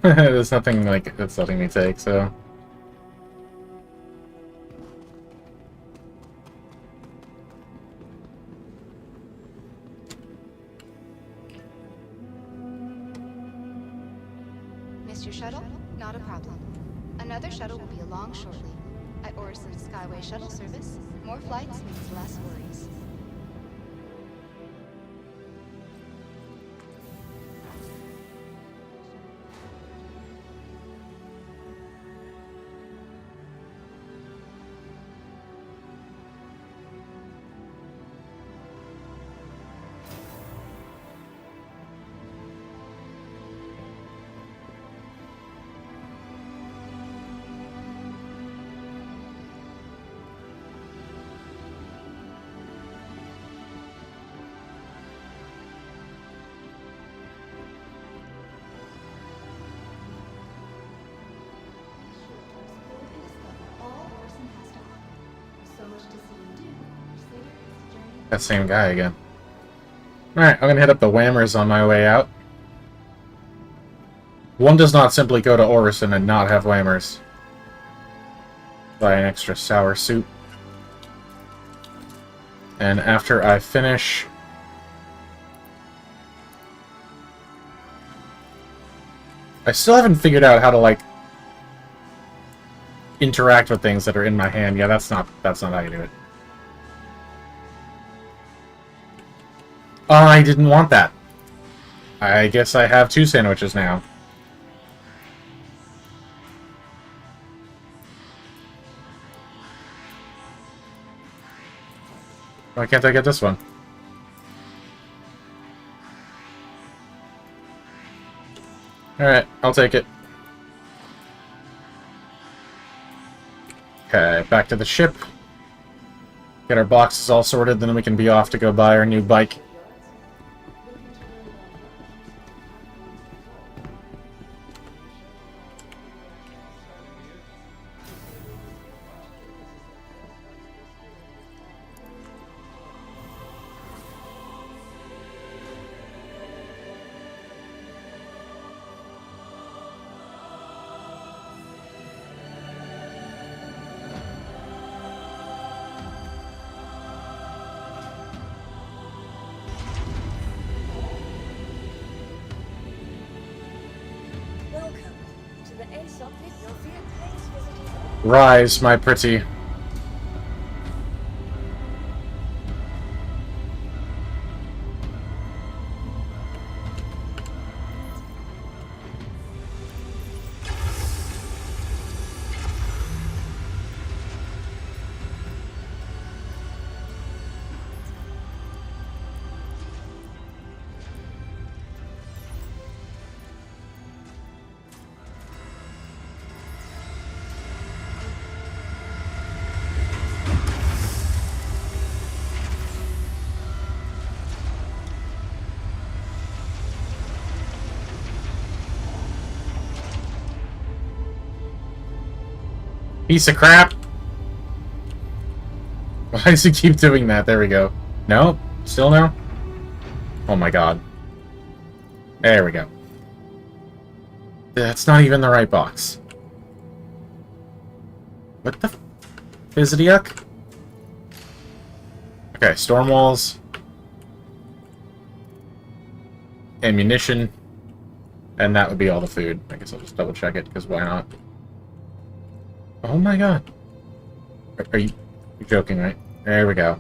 There's nothing like that's letting me take, so. Missed your shuttle? Not a problem. Another shuttle will be along shortly. At Orison Skyway Shuttle Service, more flights means less worries. That same guy again. Alright, I'm gonna hit up the Whammers on my way out. One does not simply go to Orison and not have Whammers. Buy an extra sour soup. And after I finish... I still haven't figured out how to, like, interact with things that are in my hand. Yeah, that's not how you do it. I didn't want that. I guess I have 2 sandwiches now. Why can't I get this one? Alright, I'll take it. Okay, back to the ship. Get our boxes all sorted, then we can be off to go buy our new bike. Rise, my pretty. Piece of crap! Why does he keep doing that? There we go. No? Still no? Oh my god. There we go. That's not even the right box. What the Fizzidiuck? Okay, storm walls. Ammunition. And that would be all the food. I guess I'll just double check it, because why not? Oh my god. Are you... You're joking, right? There we go.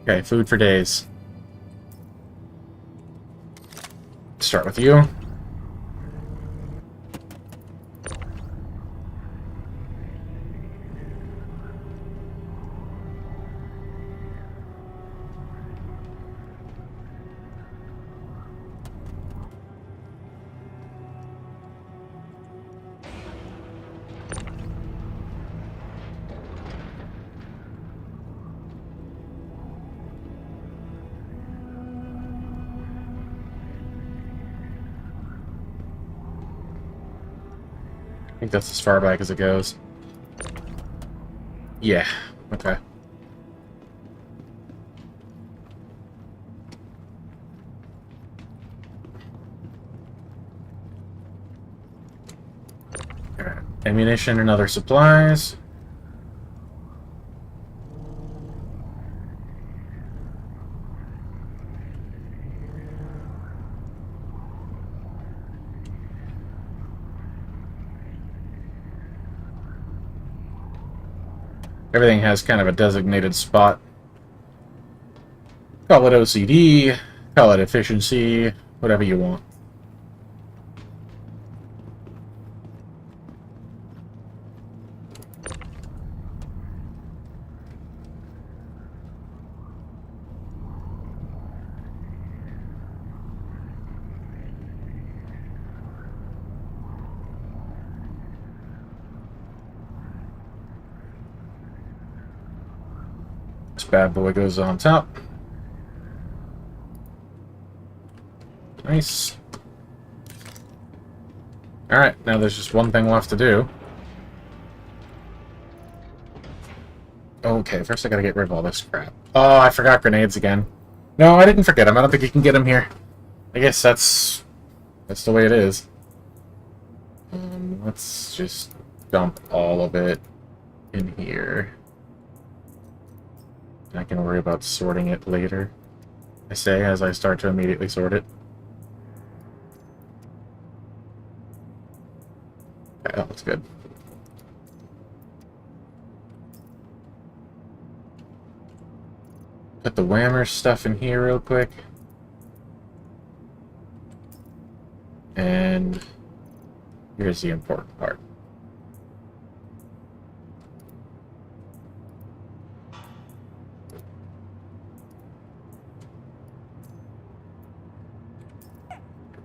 Okay, food for days. Start with you. I think that's as far back as it goes. Yeah, okay. Alright, ammunition and other supplies. Everything has kind of a designated spot. Call it OCD, call it efficiency, whatever you want. This bad boy goes on top. Nice. Alright, now there's just one thing left to do. Okay, first I gotta get rid of all this crap. Oh, I forgot grenades again. No, I didn't forget them. I don't think you can get them here. I guess that's the way it is. Let's just dump all of it in here. I can worry about sorting it later. I say as I start to immediately sort it. Okay, that looks good. Put the whammer stuff in here real quick. And here's the important part.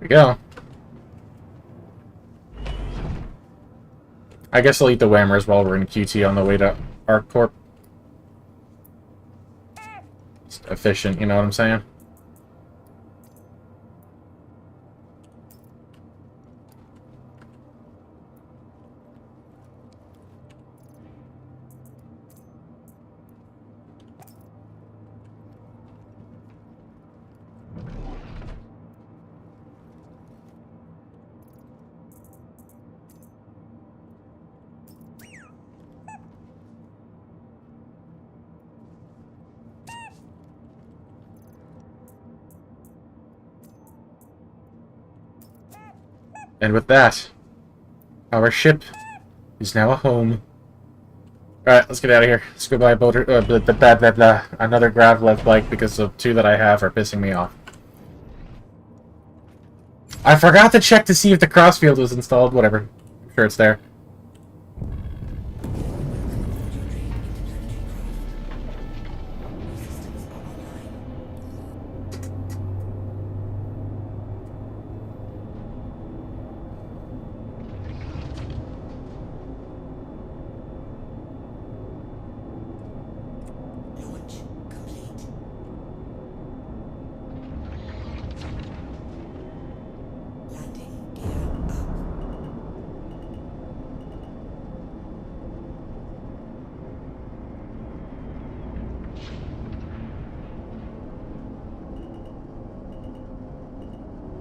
Here we go. I guess I'll eat the whammers while we're in QT on the way to ArcCorp. It's efficient, you know what I'm saying? And with that, our ship is now a home. Alright, let's get out of here. Let's go buy a boater, another Gravlev bike because the two that I have are pissing me off. I forgot to check to see if the crossfield was installed. Whatever. I'm sure it's there.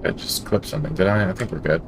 I just clipped something, did I? I think we're good.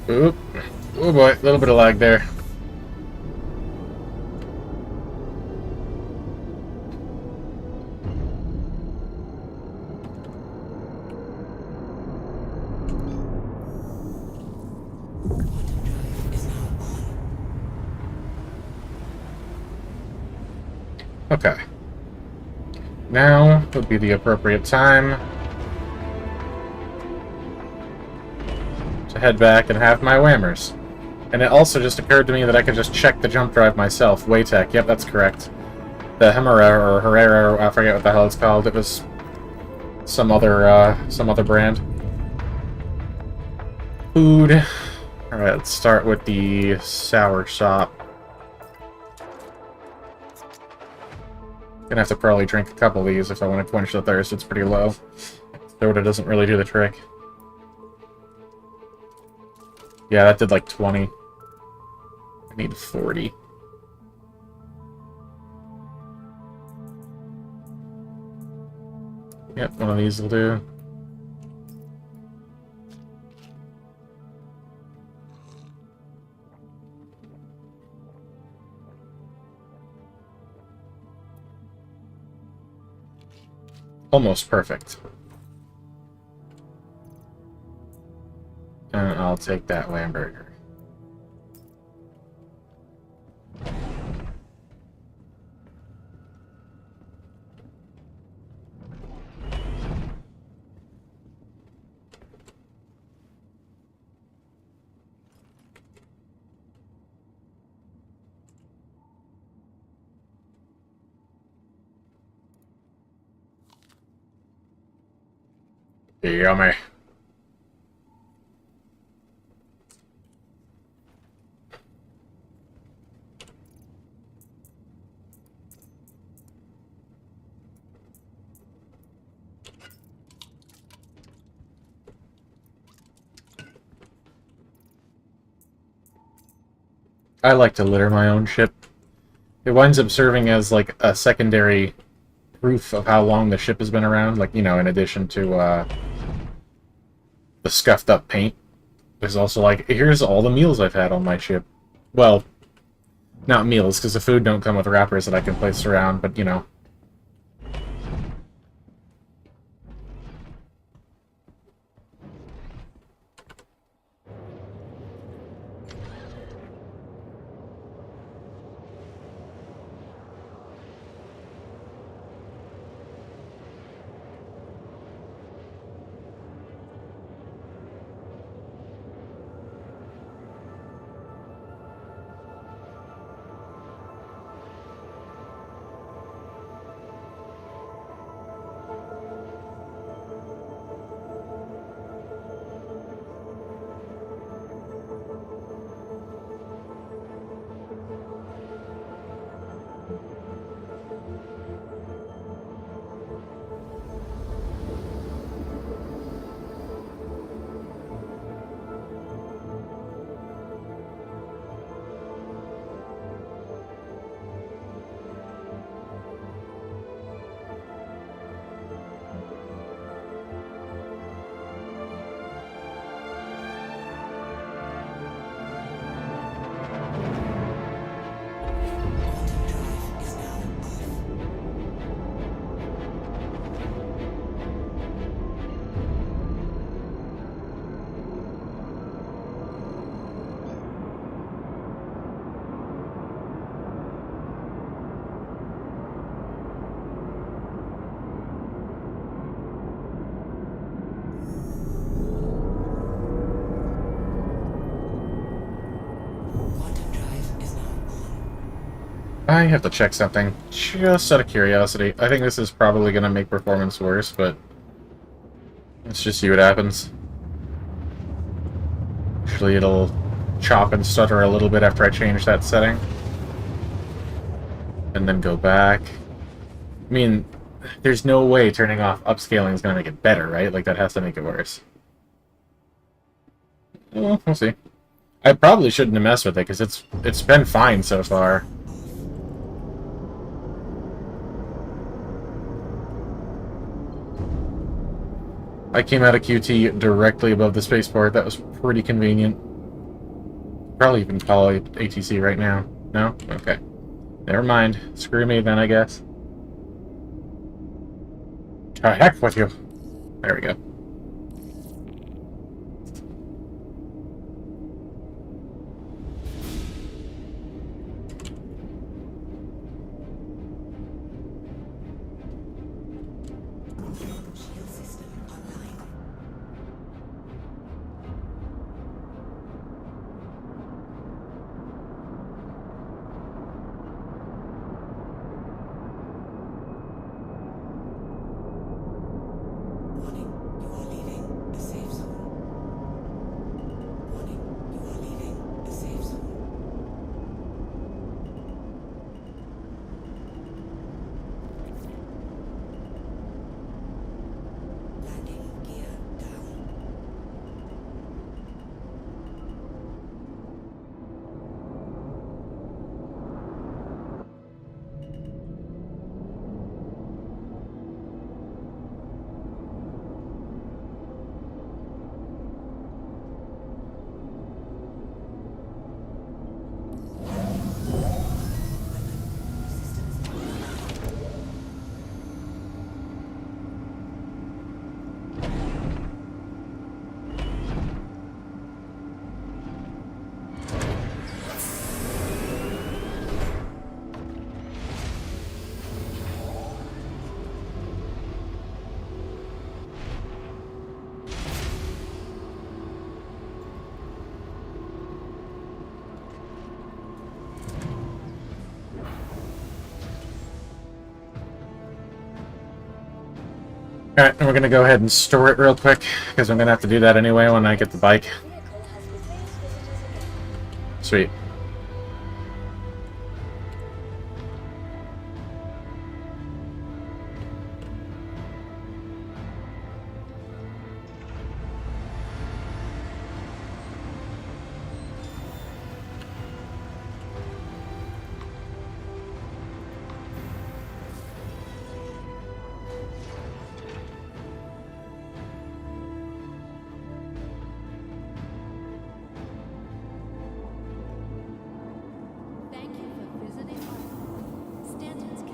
Oop. Oh boy, a little bit of lag there. Okay. Now would be the appropriate time to head back and have my whammers. And it also just occurred to me that I could just check the jump drive myself. Waytech, yep, that's correct. The Hemera or Herrera, I forget what the hell it's called. It was some other brand. Food. Alright, let's start with the sour shop. Gonna have to probably drink a couple of these if I want to quench the thirst. It's pretty low. Soda doesn't really do the trick. Yeah, that did like 20. I need 40. Yep, one of these will do. Almost perfect. And I'll take that Lamburger. Yummy. I like to litter my own ship. It winds up serving as, like, a secondary proof of how long the ship has been around. Like, you know, in addition to, the scuffed up paint. There's also, like, here's all the meals I've had on my ship. Well, not meals, because the food don't come with wrappers that I can place around, but, you know. I have to check something, just out of curiosity. I think this is probably going to make performance worse, but let's just see what happens. Actually, it'll chop and stutter a little bit after I change that setting. And then go back. I mean, there's no way turning off upscaling is going to make it better, right? Like, that has to make it worse. Well, we'll see. I probably shouldn't have messed with it, because it's been fine so far. I came out of QT directly above the spaceport. That was pretty convenient. Probably even call it ATC right now. No? Okay. Never mind. Screw me then, I guess. To heck with you. There we go. Alright, and we're gonna go ahead and store it real quick, because I'm gonna have to do that anyway when I get the bike. Sweet.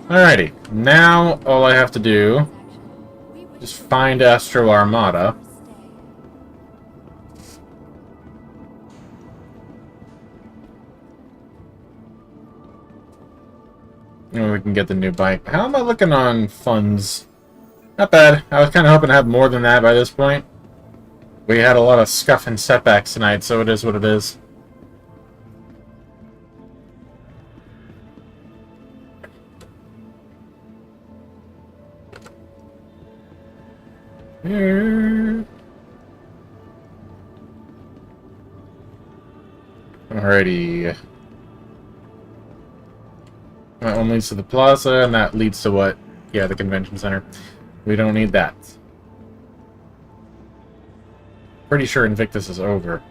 Alrighty, now all I have to do is find Astro Armada. And we can get the new bike. How am I looking on funds? Not bad. I was kind of hoping to have more than that by this point. We had a lot of scuff and setbacks tonight, so it is what it is. Alrighty. That one leads to the plaza, and that leads to what? Yeah, the convention center. We don't need that. Pretty sure Invictus is over.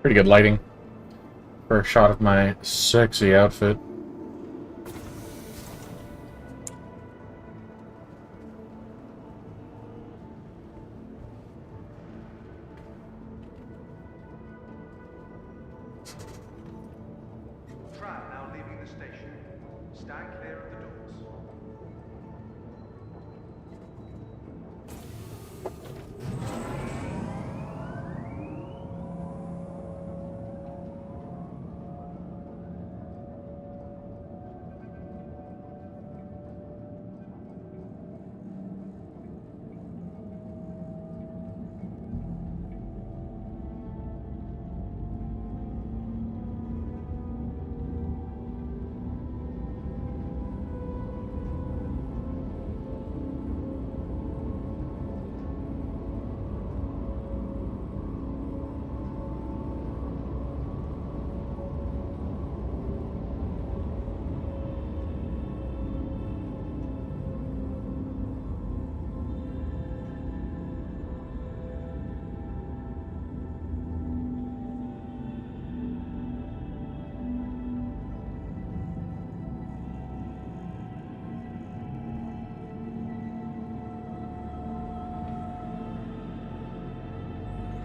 Pretty good lighting for a shot of my sexy outfit. Tram now leaving the station. Stand clear of the doors.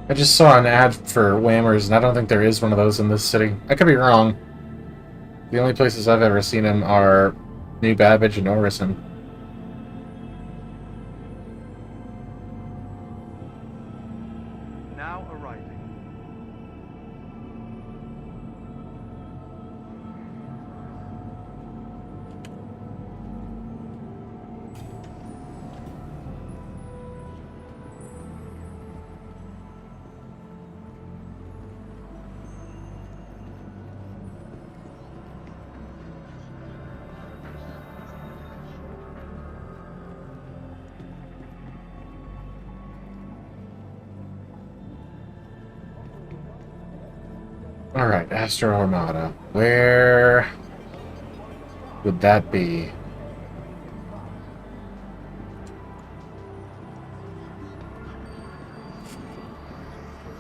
I just saw an ad for Whammers, and I don't think there is one of those in this city. I could be wrong. The only places I've ever seen them are New Babbage and Orison. Now arriving. Alright, Astro Armada. Where would that be?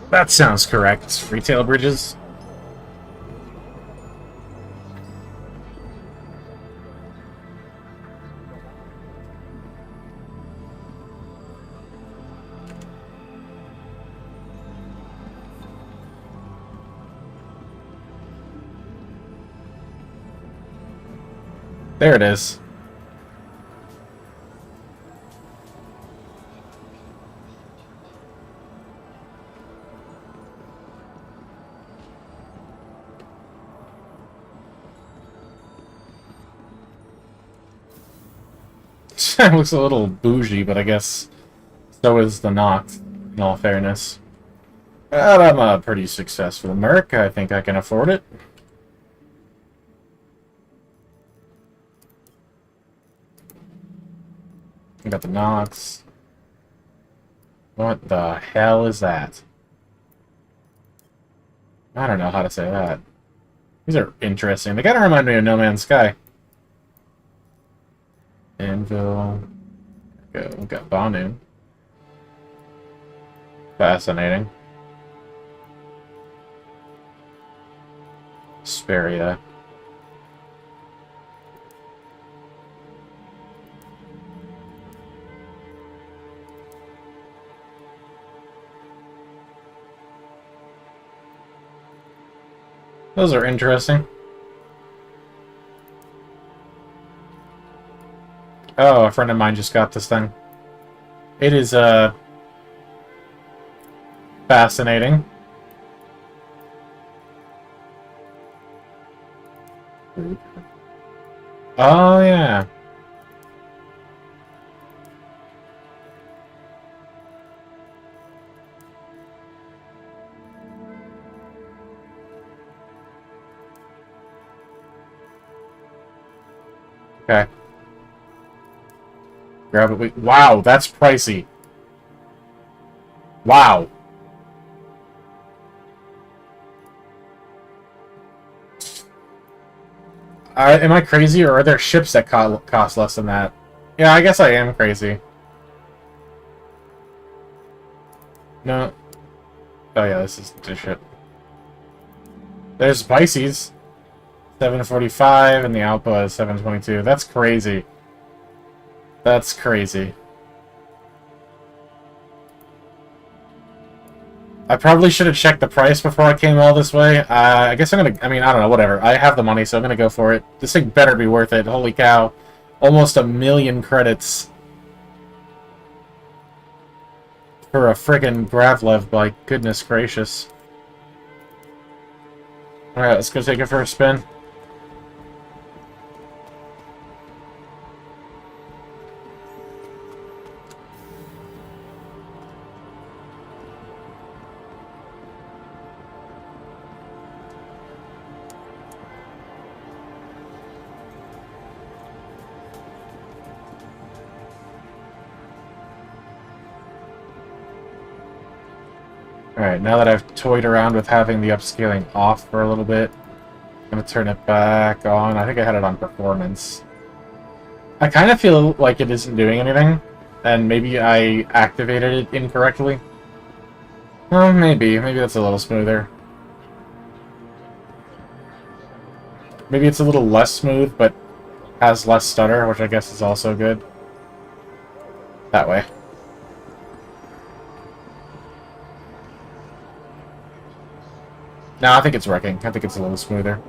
That sounds correct. Retail bridges? There it is. It looks a little bougie, but I guess so is the Noct, in all fairness. But I'm a pretty successful merc. I think I can afford it. I got the Nox. What the hell is that? I don't know how to say that. These are interesting. They kind of remind me of No Man's Sky. Anvil. We got Banu. Fascinating. Speria. Those are interesting. Oh, a friend of mine just got this thing. It is, fascinating. Oh, yeah. Okay. Grab it. Wait. Wow, that's pricey. Wow. Am I crazy, or are there ships that cost less than that? Yeah, I guess I am crazy. No. Oh yeah, this is the ship. There's Pisces. 745, and the output is 722. That's crazy. That's crazy. I probably should have checked the price before I came all this way. I guess I'm gonna... I mean, I don't know, whatever. I have the money, so I'm gonna go for it. This thing better be worth it. Holy cow. Almost 1,000,000 credits. For a friggin' Gravlev bike. Goodness gracious. Alright, let's go take it for a spin. Alright, now that I've toyed around with having the upscaling off for a little bit, I'm going to turn it back on. I think I had it on performance. I kind of feel like it isn't doing anything, and maybe I activated it incorrectly. Well, maybe. Maybe that's a little smoother. Maybe it's a little less smooth, but has less stutter, which I guess is also good. That way. No, I think it's working. I think it's a little smoother.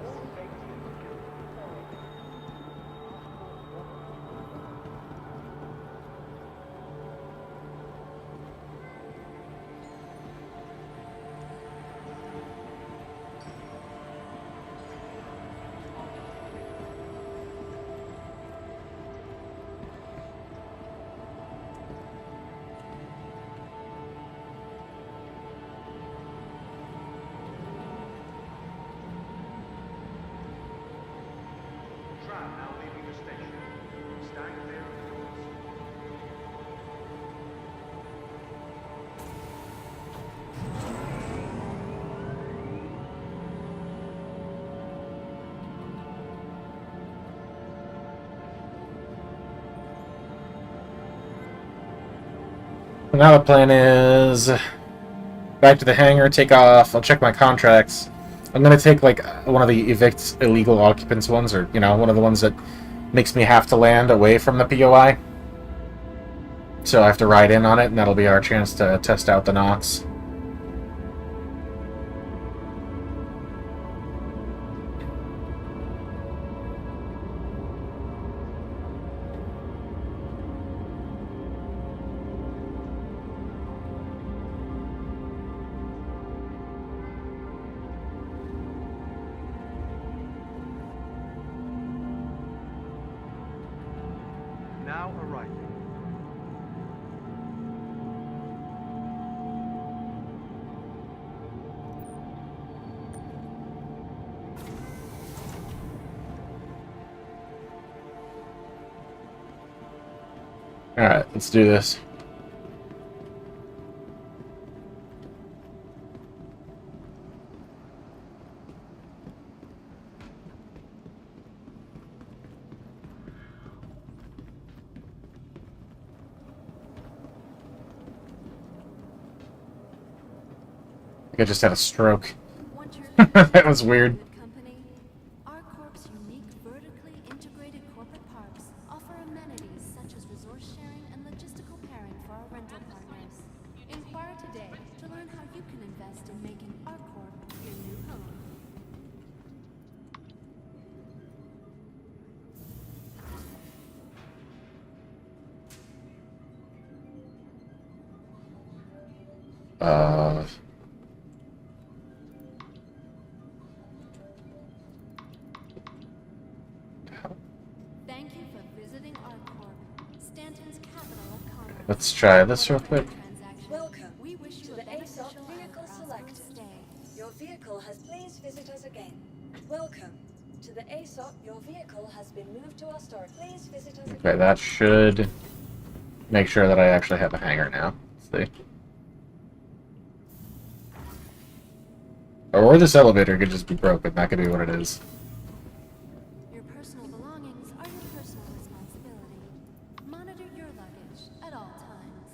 Tram now leaving the station. Stand clear of the doors. Now the plan is back to the hangar, take off. I'll check my contracts. I'm gonna take like one of the evict illegal occupants ones, or one of the ones that makes me have to land away from the POI. So I have to ride in on it, and that'll be our chance to test out the Nox. Now arriving. Alright, let's do this. I think I just had a stroke. That was weird. Company, ArcCorp's unique vertically integrated corporate parks offer amenities such as resource sharing and logistical pairing for our rental partners. Inquire today to learn how you can invest in making ArcCorp your new home. Uh... Thank you for visiting ArcCorp, Stanton's capital of commerce. Let's try this real quick. Welcome We wish to you a the beneficial ASOP and vehicle prosperous selected. stay. Your vehicle has please visit us again. Welcome to the ASOP. Your vehicle has been moved to our storage. Please visit us again. Okay, that should make sure that I actually have a hangar now. Let's see. Or this elevator could just be broken. That could be what it is. Your personal belongings are your personal responsibility. Monitor your luggage at all times.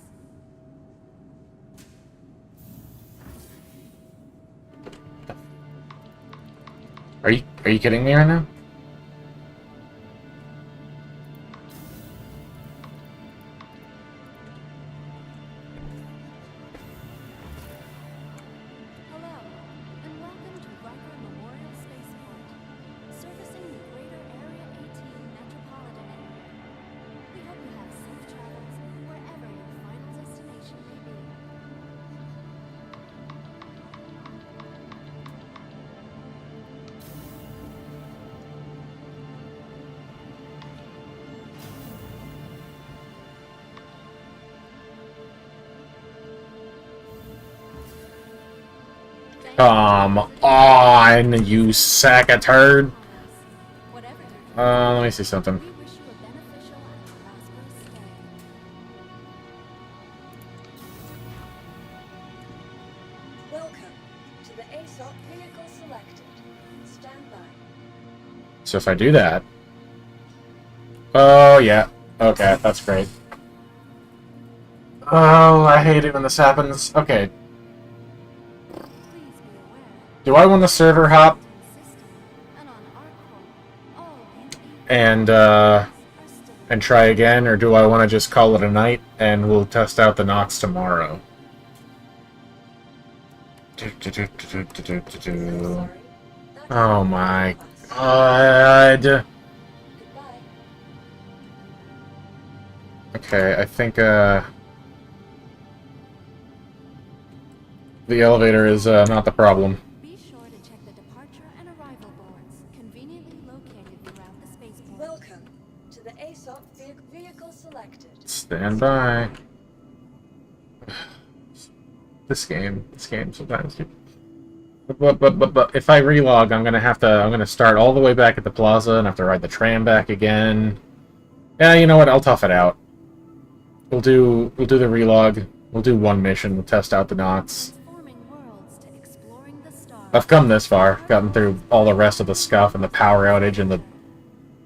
Are you kidding me right now? Hello, and welcome to Riker Memorial Spaceport, servicing the greater Area 18 metropolitan area. We hope you have safe travels wherever your final destination may be. Come on, you sack of turd. Whatever you're doing, Let me see something. we wish you a beneficial and prosperous stay. Welcome to the ASOP vehicle selected. Stand by. So if I do that... Oh, yeah. Okay, that's great. Oh, I hate it when this happens. Okay, Please be aware, do I want to server hop system and on ArcCorp, all UEs and, are still and try again, or do I want to just call it a night and we'll test out the Nox tomorrow? Oh my god. Goodbye. Okay, I think the elevator is not the problem. Be sure to check the departure and arrival boards, conveniently located throughout the spaceport. Welcome to the ASOP vehicle selected. Stand by. This game sometimes. But if I relog, I'm gonna start all the way back at the plaza and have to ride the tram back again. Yeah, you know what? I'll tough it out. We'll do the relog. We'll do one mission. We'll test out the knots. Transforming worlds to exploring the stars. I've come this far, gotten through all the rest of the scuff and the power outage and the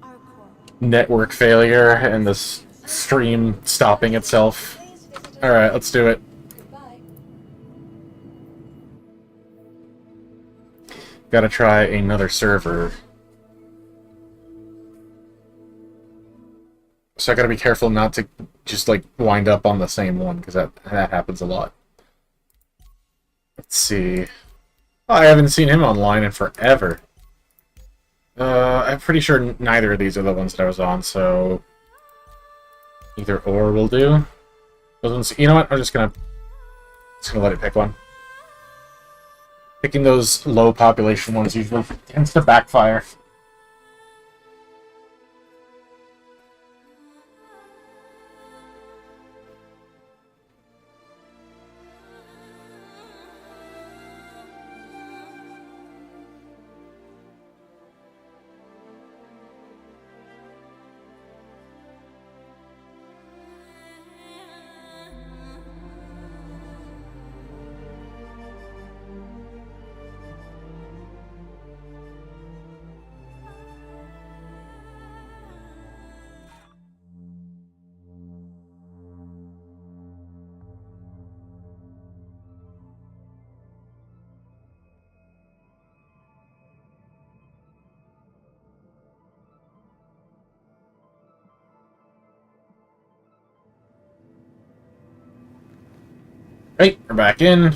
Our corp. network failure and the stream stopping itself. Please visit Alright, let's do it. Goodbye. Gotta try another server. So I gotta be careful not to just, like, wind up on the same one, because that happens a lot. Let's see. Oh, I haven't seen him online in forever. I'm pretty sure neither of these are the ones that I was on, so... either or will do. Those ones, you know what? I'm just gonna let it pick one. Picking those low population ones usually tends to backfire. Right, we're back in.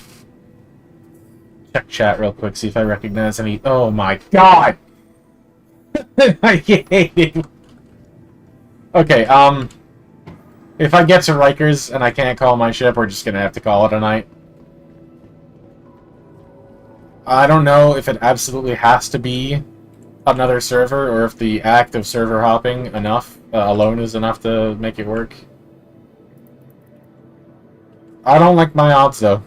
Check chat real quick, see if I recognize any... Oh my god! I hate it! Okay, if I get to Rikers and I can't call my ship, we're just gonna have to call it a night. I don't know if it absolutely has to be another server, or if the act of server hopping alone is enough to make it work. I don't like my odds, though.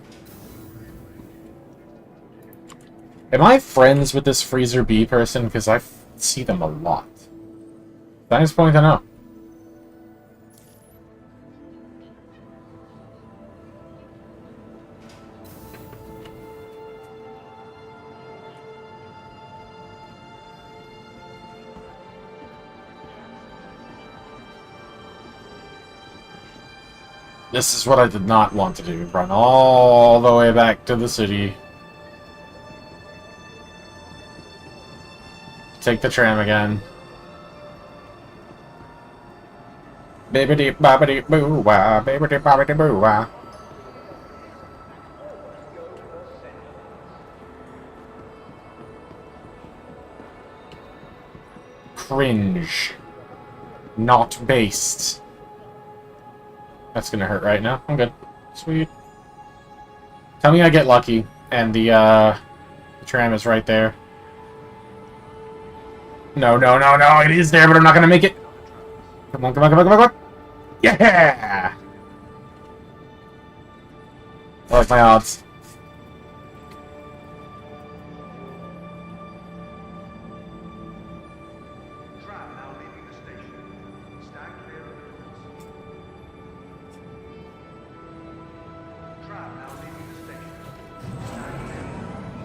Am I friends with this Freezer B person? Because I see them a lot. Nice point to know. This is what I did not want to do. Run all the way back to the city. Take the tram again. Bibbidi bobbidi boo wah, bibbidi bobbidi boo wah. Cringe. Not based. That's gonna hurt right now. I'm good. Sweet. Tell me I get lucky, and the tram is right there. No, no, no, no, it is there, but I'm not gonna make it. Come on, come on, come on, come on, come on. Yeah! I like my odds. Tram now leaving the station. Stand clear of the doors. Tram now leaving the station. Stand clear of the doors.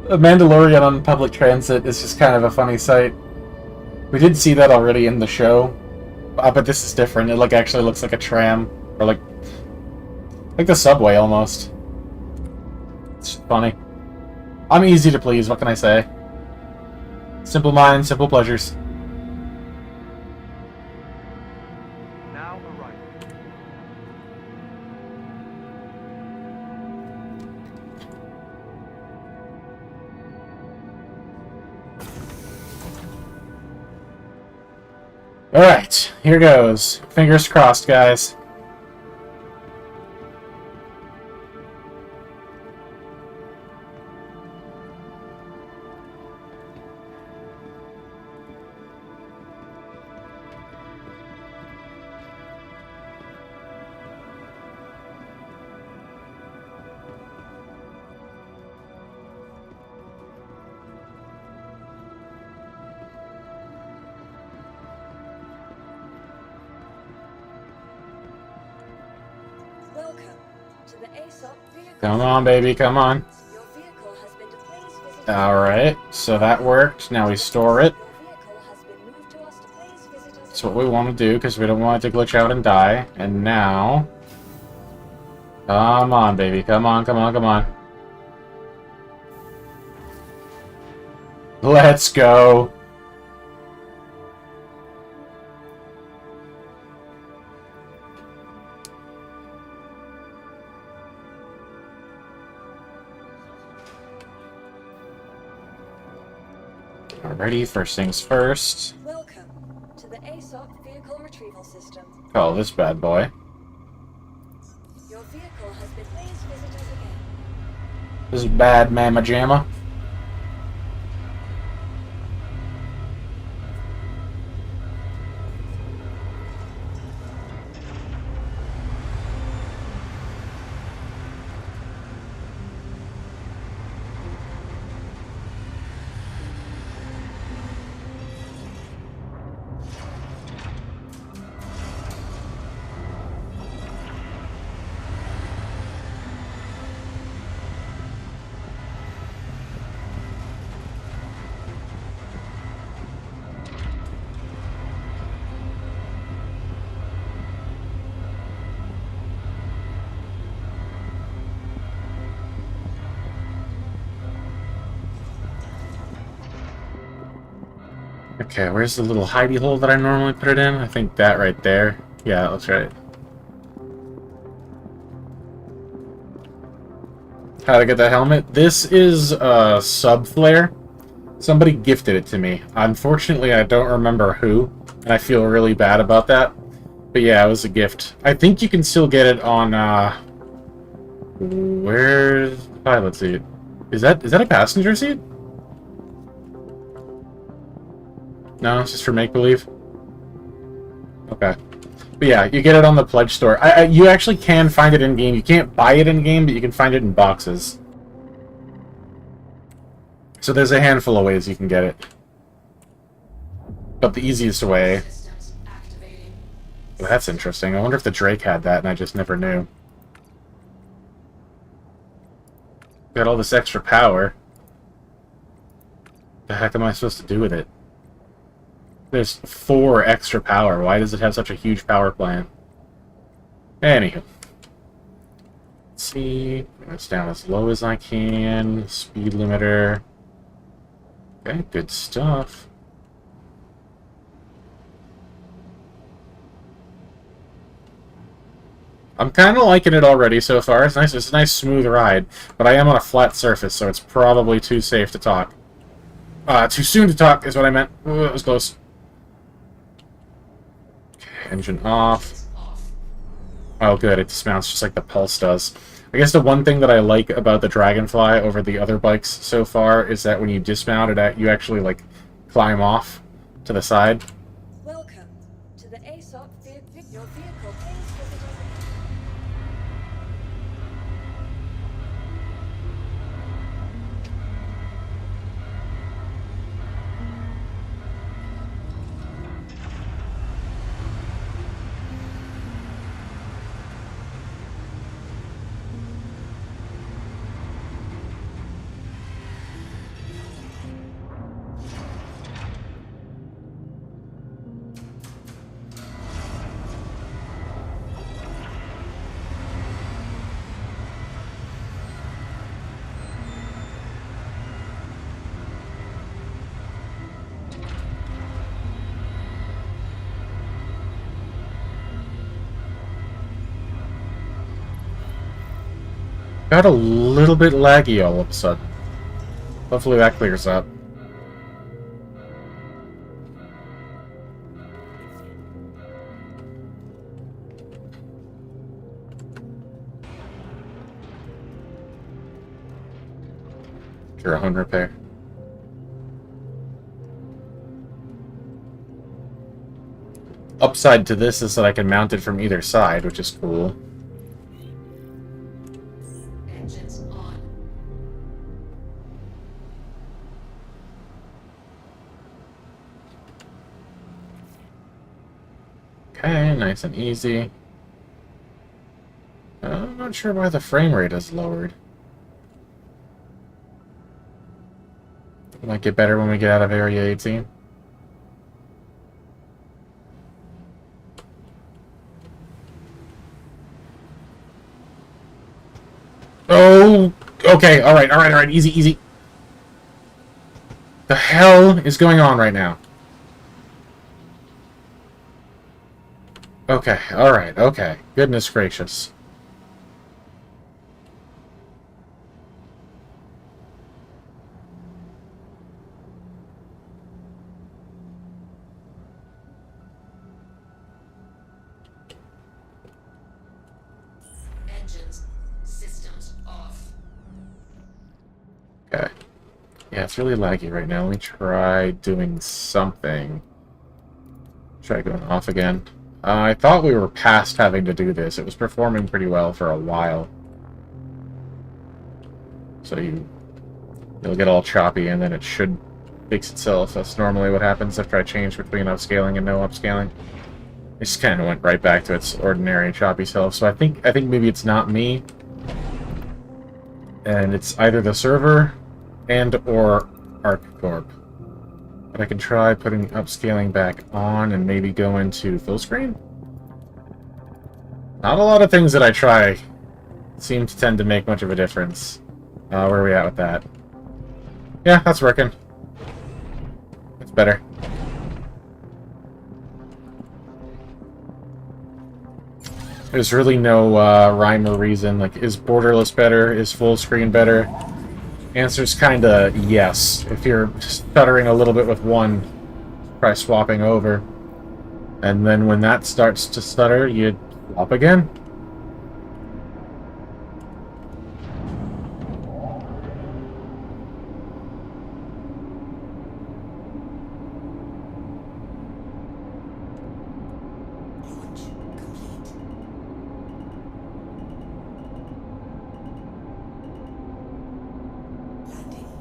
A Mandalorian on public transit is just kind of a funny sight. We did see that already in the show, but this is different. It like actually looks like a tram, or like the subway almost. It's just funny. I'm easy to please. What can I say? Simple minds, simple pleasures. Now arriving. Alright, here goes. Fingers crossed, guys. Welcome to the ASOP vehicle. Come on, baby, come on. Your vehicle has been to place visitors. Alright, so that worked. Now we store it. Your vehicle has been moved to us to place visitors. That's what we want to do, because we don't want it to glitch out and die. And now... Come on, baby. Come on, come on, come on. Let's go. Alrighty, first things first. Welcome to the ASOP vehicle retrieval system. Call this bad boy. Your vehicle has been placed visitors again. This is bad mamma jamma. Okay, where's the little hidey hole that I normally put it in? I think that right there. Yeah, that looks right. How to get that helmet? This is a sub flare. Somebody gifted it to me. Unfortunately, I don't remember who, and I feel really bad about that. But yeah, it was a gift. I think you can still get it on, where's the pilot seat? Is that a passenger seat? No, it's just for make-believe? Okay. But yeah, you get it on the pledge store. You actually can find it in-game. You can't buy it in-game, but you can find it in boxes. So there's a handful of ways you can get it. But the easiest way... Well, that's interesting. I wonder if the Drake had that and I just never knew. Got all this extra power. The heck am I supposed to do with it? There's 4 extra power. Why does it have such a huge power plant? Anywho. Let's see. Bring this down as low as I can. Speed limiter. Okay, good stuff. I'm kind of liking it already so far. It's nice. It's a nice smooth ride. But I am on a flat surface, so it's probably too safe to talk. Too soon to talk is what I meant. Ooh, that was close. Engine off. Oh, good. It dismounts just like the Pulse does. I guess the one thing that I like about the Dragonfly over the other bikes so far is that when you dismount it, you actually, like, climb off to the side. Welcome to the ASOP vehicle. Your vehicle pays visitors. Got a little bit laggy all of a sudden. Hopefully that clears up. Sure, a home repair. Upside to this is that I can mount it from either side, which is cool. Engines on. Okay, nice and easy. I'm not sure why the frame rate is lowered. It might get better when we get out of Area 18. Oh, okay, alright, easy, easy. The hell is going on right now? Okay, alright, okay. Goodness gracious. Engines. Systems off. Okay. Yeah, it's really laggy right now. Let me try doing something. Try going off again. I thought we were past having to do this. It was performing pretty well for a while. So you'll get all choppy and then it should fix itself. That's normally what happens after I change between upscaling and no upscaling. It just kind of went right back to its ordinary choppy self. So I think maybe it's not me. And it's either the server and or ArcCorp. But I can try putting upscaling back on and maybe go into full screen. Not a lot of things that I try seem to tend to make much of a difference. Where are we at with that? Yeah, that's working. That's better. There's really no rhyme or reason. Like, is borderless better? Is full screen better? Answer's kinda yes. If you're stuttering a little bit with one, try swapping over. And then when that starts to stutter, you swap again. Launch complete.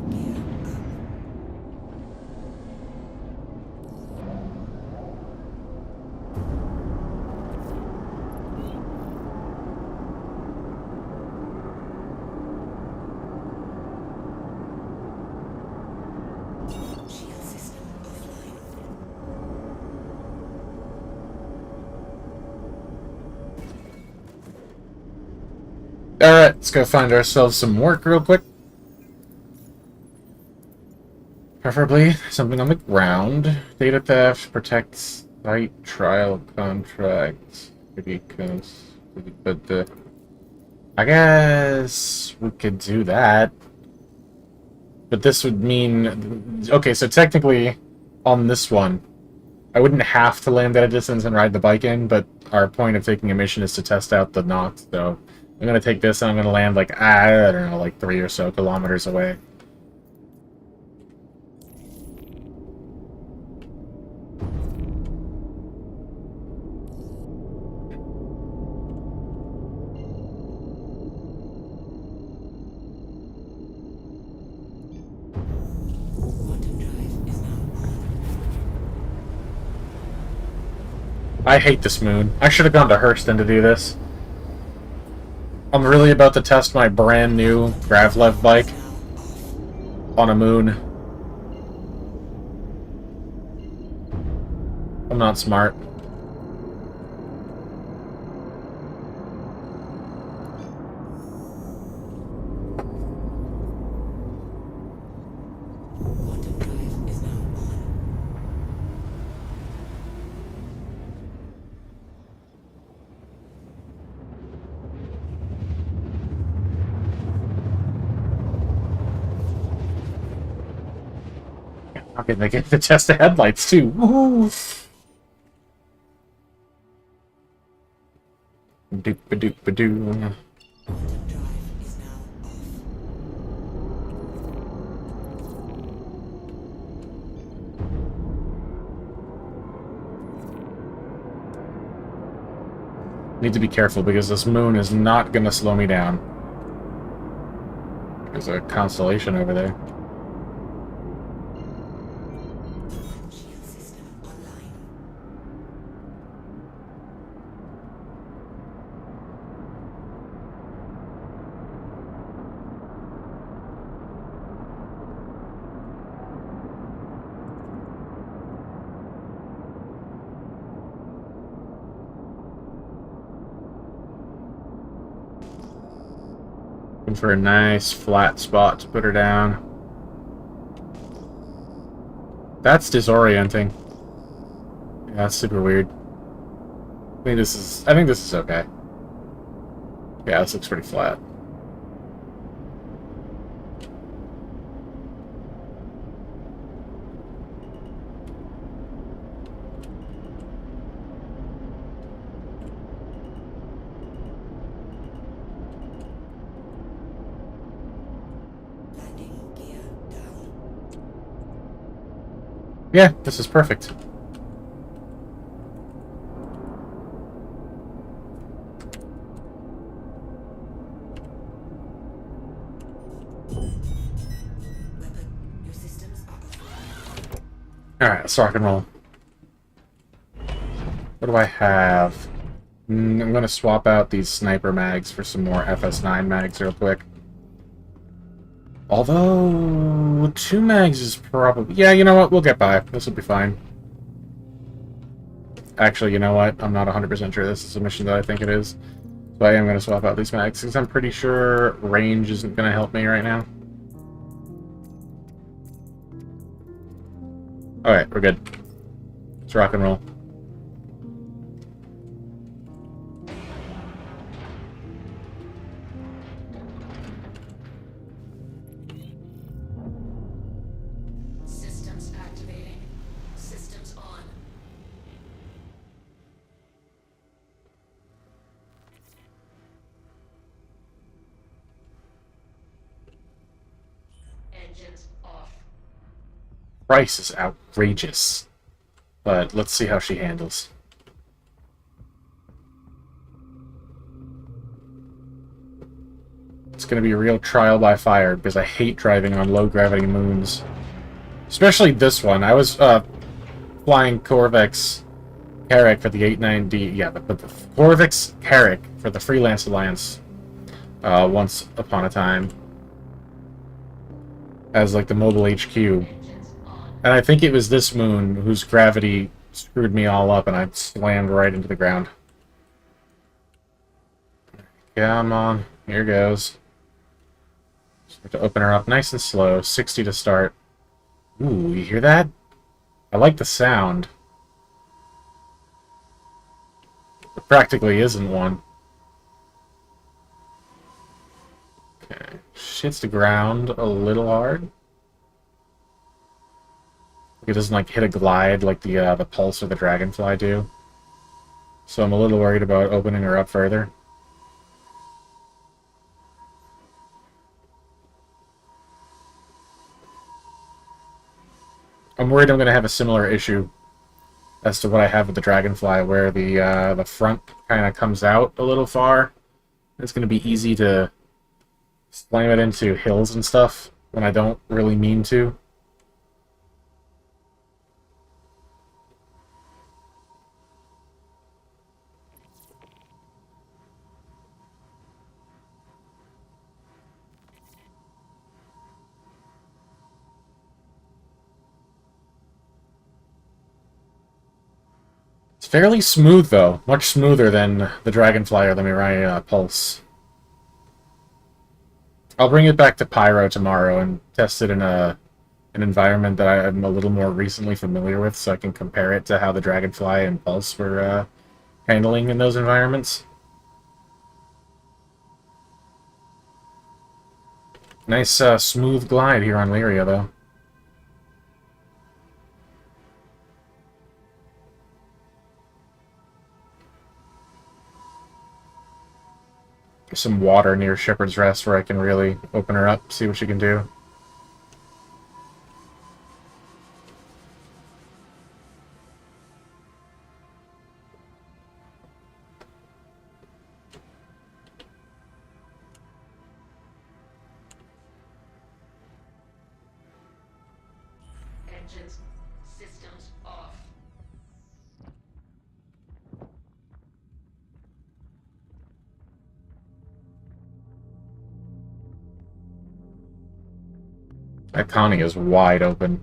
Landing gear up. Shield system offline. Alright, let's go find ourselves some work real quick. Preferably something on the ground. Data theft, protects site trial contracts. Because, but I guess we could do that. But this would mean... Okay, so technically, on this one, I wouldn't have to land at a distance and ride the bike in, but our point of taking a mission is to test out the knots, so I'm going to take this and I'm going to land, like, I don't know, like 3 or so kilometers away. Quantum drive is now on. I hate this moon. I should have gone to Hurston to do this. I'm really about to test my brand new Gravlev bike on a moon. I'm not smart. Quantum drive is now on. Okay, they get to test the headlights too. Woohoo! Doop ba doop ba doo. Quantum drive is now off. Need to be careful because this moon is not gonna slow me down. There's a constellation over there. Shield system online. Looking for a nice flat spot to put her down. That's disorienting. Yeah, that's super weird. I think this is okay. Yeah, this looks pretty flat. Landing gear down. Yeah, this is perfect. Weapon, your systems are offline. Alright, let's rock and roll. What do I have? I'm gonna swap out these sniper mags for some more FS9 mags real quick. Although, 2 mags is probably... Yeah, you know what? We'll get by. This will be fine. Actually, you know what? I'm not 100% sure this is a mission that I think it is. So I am going to swap out these mags, because I'm pretty sure range isn't going to help me right now. Alright, we're good. Let's rock and roll. Systems activating. Systems on. Engines off. Price is outrageous. But let's see how she handles. It's going to be a real trial by fire, because I hate driving on low-gravity moons. Especially this one. I was flying Corvex Carrick for the 89D. Yeah, but the Corvex Carrick for the Freelance Alliance once upon a time. As, like, the mobile HQ. And I think it was this moon whose gravity screwed me all up and I slammed right into the ground. Come on. Here goes. Start to open her up nice and slow. 60 to start. Ooh, you hear that? I like the sound. There practically isn't one. Okay. She hits the ground a little hard. It doesn't like hit a glide like the Pulse or the Dragonfly do. So I'm a little worried about opening her up further. I'm worried I'm going to have a similar issue as to what I have with the Dragonfly, where the front kind of comes out a little far. It's going to be easy to slam it into hills and stuff when I don't really mean to. It's fairly smooth, though. Much smoother than the Dragonfly or the Mirai Pulse. I'll bring it back to Pyro tomorrow and test it in an environment that I'm a little more recently familiar with, so I can compare it to how the Dragonfly and Pulse were handling in those environments. Nice smooth glide here on Lyria, though. some water near Shepherd's Rest where I can really open her up, see what she can do. Engines. Systems off. That Connie is wide open.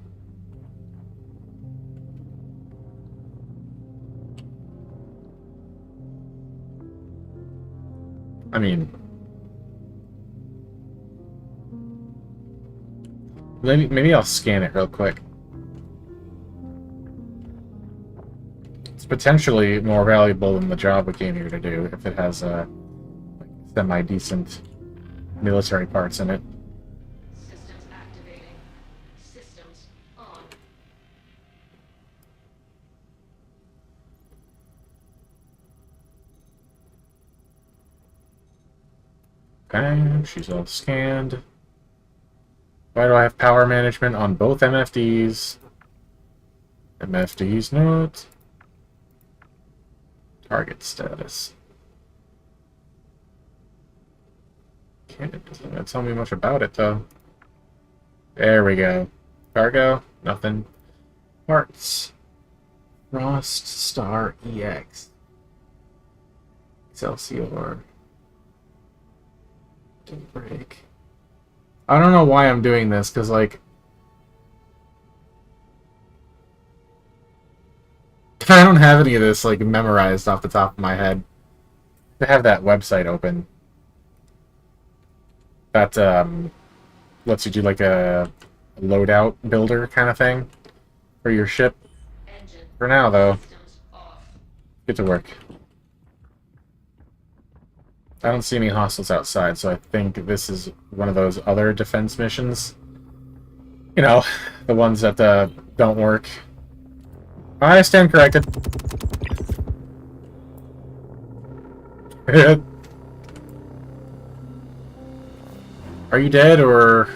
I mean, maybe I'll scan it real quick. It's potentially more valuable than the job we came here to do if it has like semi-decent military parts in it. Systems activating. Systems on. Okay, she's all scanned. Why do I have power management on both MFDs? MFDs not. Target status. It doesn't tell me much about it, though. There we go. Cargo? Nothing. Parts. Frost Star EX. Excelsior. Didn't break. I don't know why I'm doing this, because, like... I don't have any of this, like, memorized off the top of my head. To have that website open. That, lets you do, like, a loadout builder kind of thing for your ship. Engine. For now, though, Systems off. get to work. I don't see any hostiles outside, so I think this is one of those other defense missions. You know, the ones that, don't work. I stand corrected. Are you dead, or...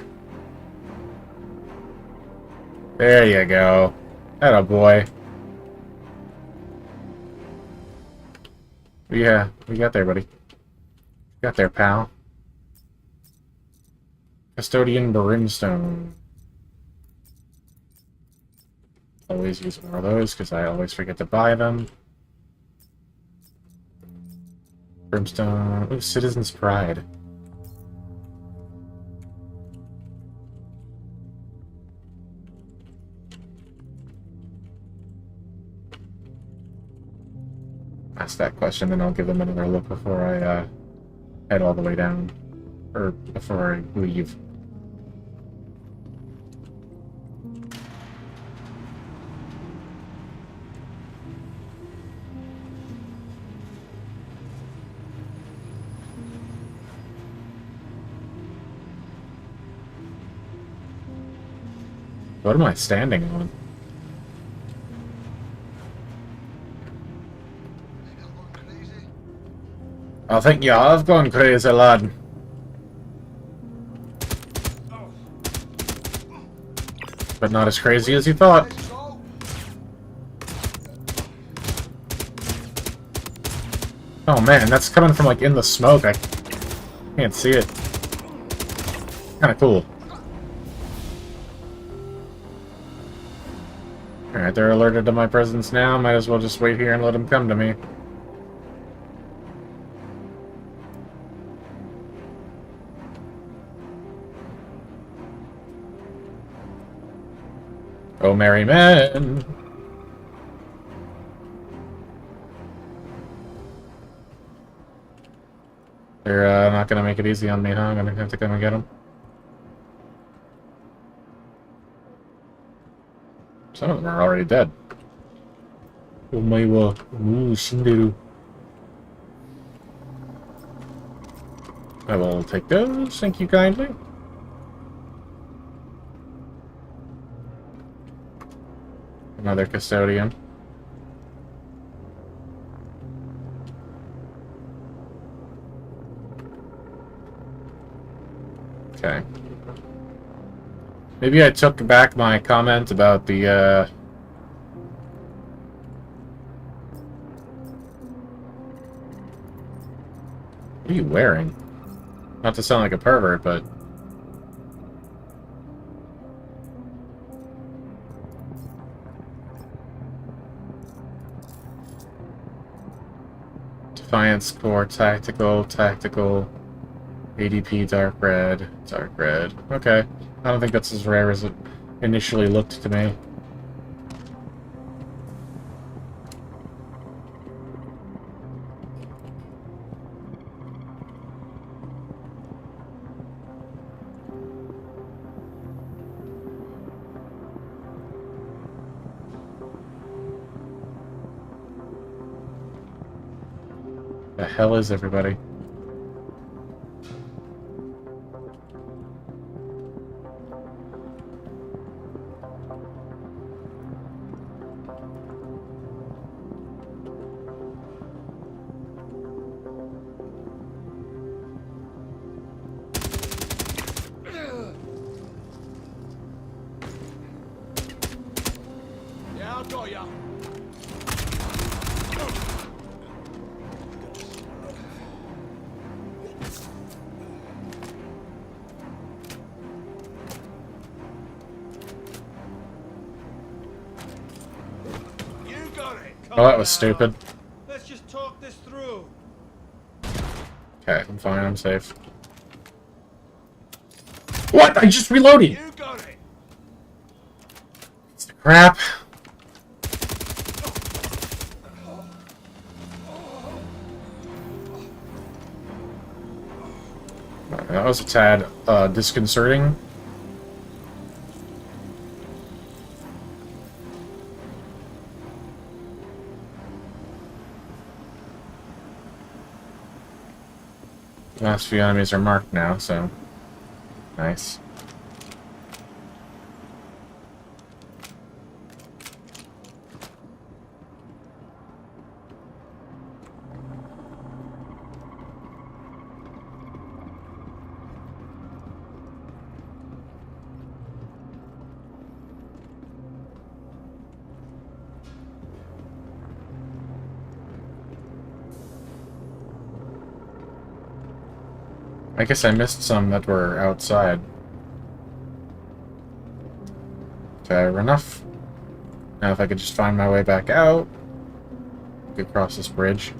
There you go. Atta boy. Yeah, we got there, buddy. Got there, pal. Custodian Brimstone. Always use more of those, because I always forget to buy them. Brimstone... Ooh, Citizen's Pride. Ask that question, then I'll give them another look before I, head all the way down. Or before I leave. What am I standing on? I think you have gone crazy, lad. But not as crazy as you thought. Oh man, that's coming from like in the smoke. I can't see it. Kinda cool. Alright, they're alerted to my presence now. Might as well just wait here and let them come to me. Oh, merry men! They're not gonna make it easy on me, huh? I'm gonna have to come and get them. Some of them are already dead. Oh my wa, shinderu. I will take those, thank you kindly. Another custodian. Okay. Maybe I took back my comment about the, What are you wearing? Not to sound like a pervert, but... Defiance Core, Tactical, ADP, Dark Red. Okay. I don't think that's as rare as it initially looked to me. The hell is everybody? Yeah, I'll go, ya. You got it. Oh, that was stupid. Let's just talk this through. Okay, I'm fine, I'm safe. What? I just reloaded! You got it. Crap. That was a tad, disconcerting. The last few enemies are marked now, so... Nice. I guess I missed some that were outside. Fair enough. Now if I could just find my way back out, I could cross this bridge.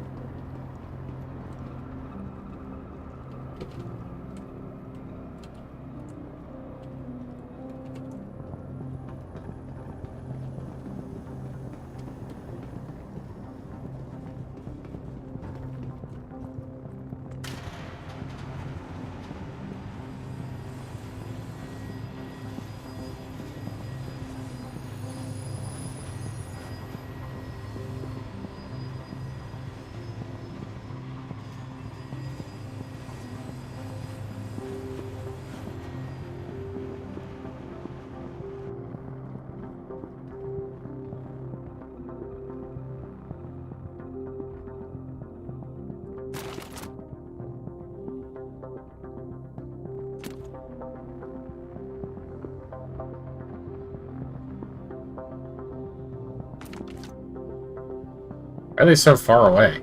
Why are they so far away?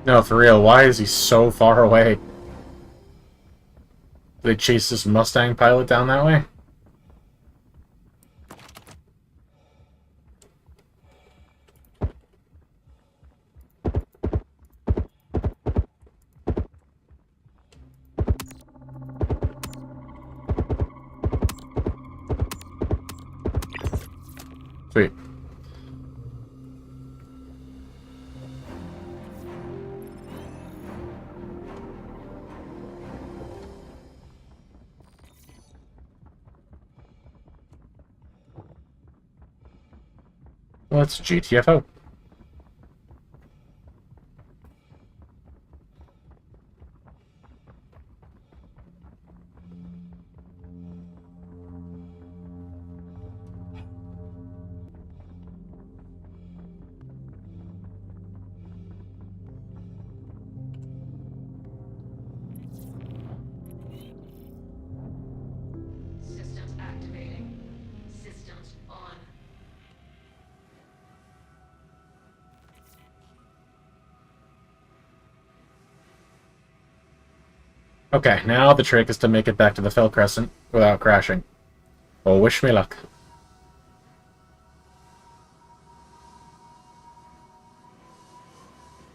No, for real, why is he so far away? They chase this Mustang pilot down that way? Sweet. Let's GTFO. Systems activating. Systems on. Okay, now the trick is to make it back to the Fell Crescent without crashing. Well, wish me luck.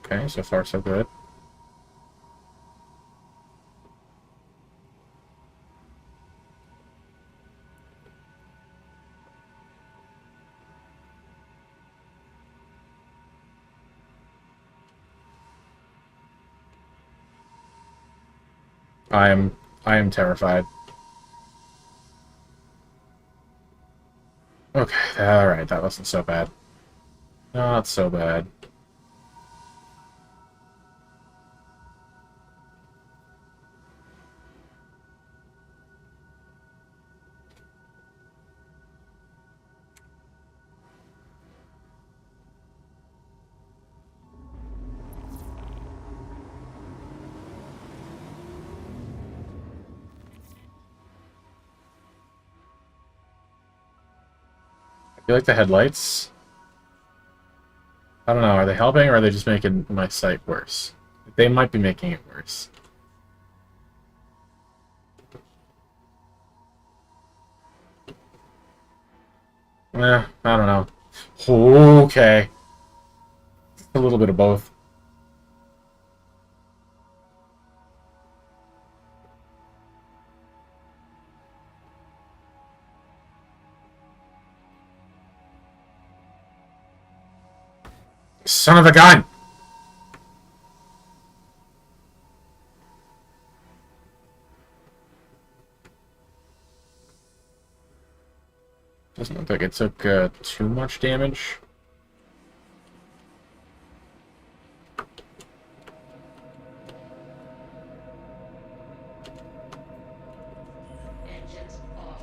Okay, so far so good. I am terrified. Okay, alright, that wasn't so bad. Not so bad. I feel like the headlights... I don't know, are they helping or are they just making my sight worse? They might be making it worse. I don't know. Okay. A little bit of both. Son of a gun! Doesn't look like it took too much damage. Engines off.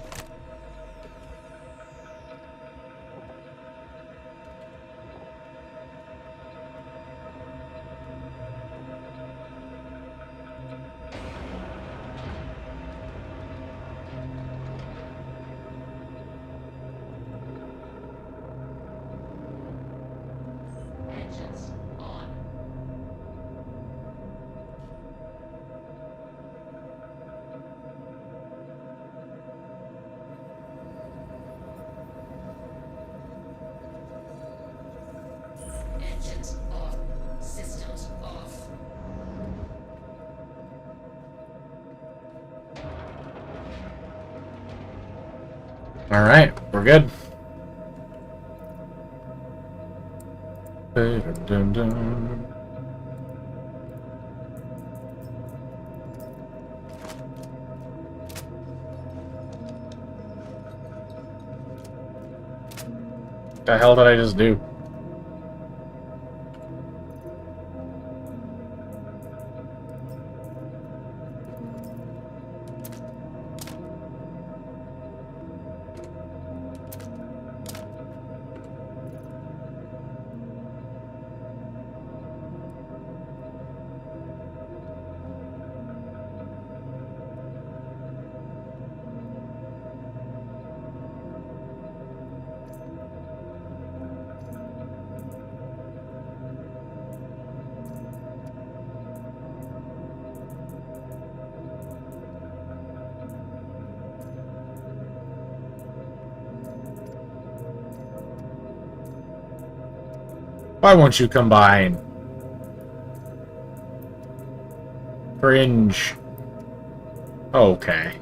Engines on. Engines off. Systems off. Alright, we're good. Dun-dun-dun. The hell did I just do? Why won't you combine? Cringe. Okay.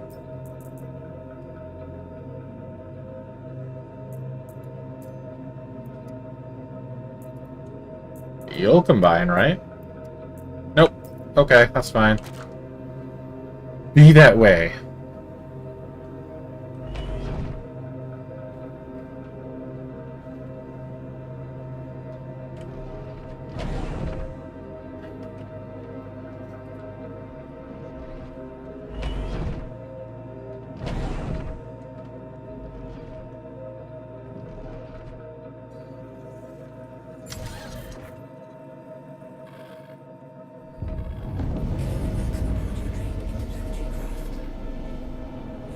You'll combine, right? Nope. Okay, that's fine. Be that way.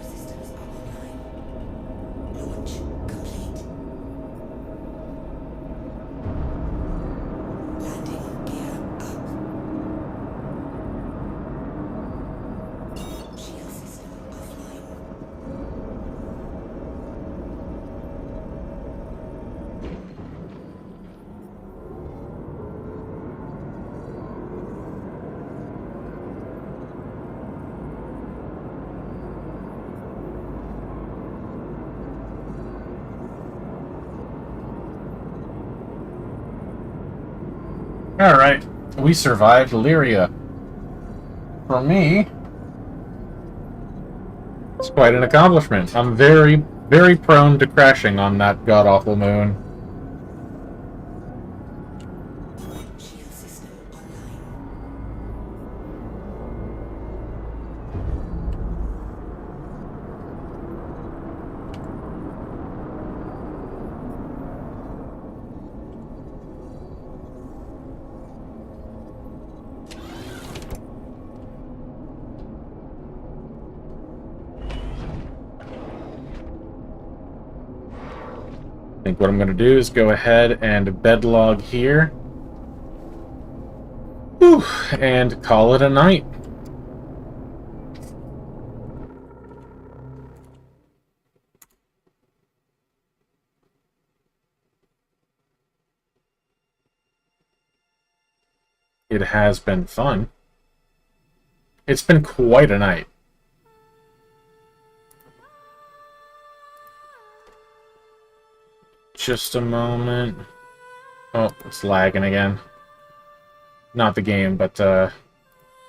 Systems are online. Launch complete. Landing gear up. Shield system offline. Alright. We survived Lyria. For me, it's quite an accomplishment. I'm very, very prone to crashing on that god-awful moon. Shield system online. I think what I'm going to do is go ahead and bedlog here. Whew, and call it a night. It has been fun. It's been quite a night. Just a moment. Oh, it's lagging again. Not the game, but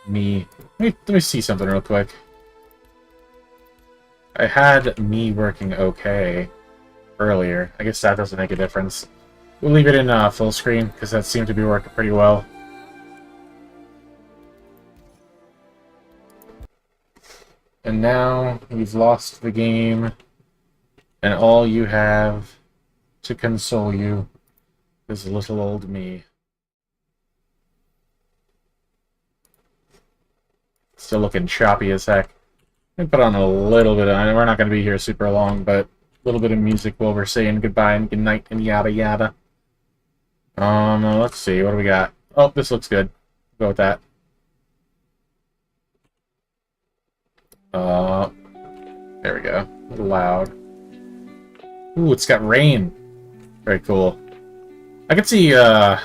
me. Let me see something real quick. I had me working okay earlier. I guess that doesn't make a difference. We'll leave it in full screen, because that seemed to be working pretty well. And now you've lost the game, and all you have to console you is little old me. Still looking choppy as heck. Let me put on a little bit of... we're not going to be here super long, but a little bit of music while we're saying goodbye and goodnight and yada yada. Let's see, what do we got? Oh, this looks good. Go with that. There we go. A little loud. Ooh, it's got rain. Very cool. I could see, one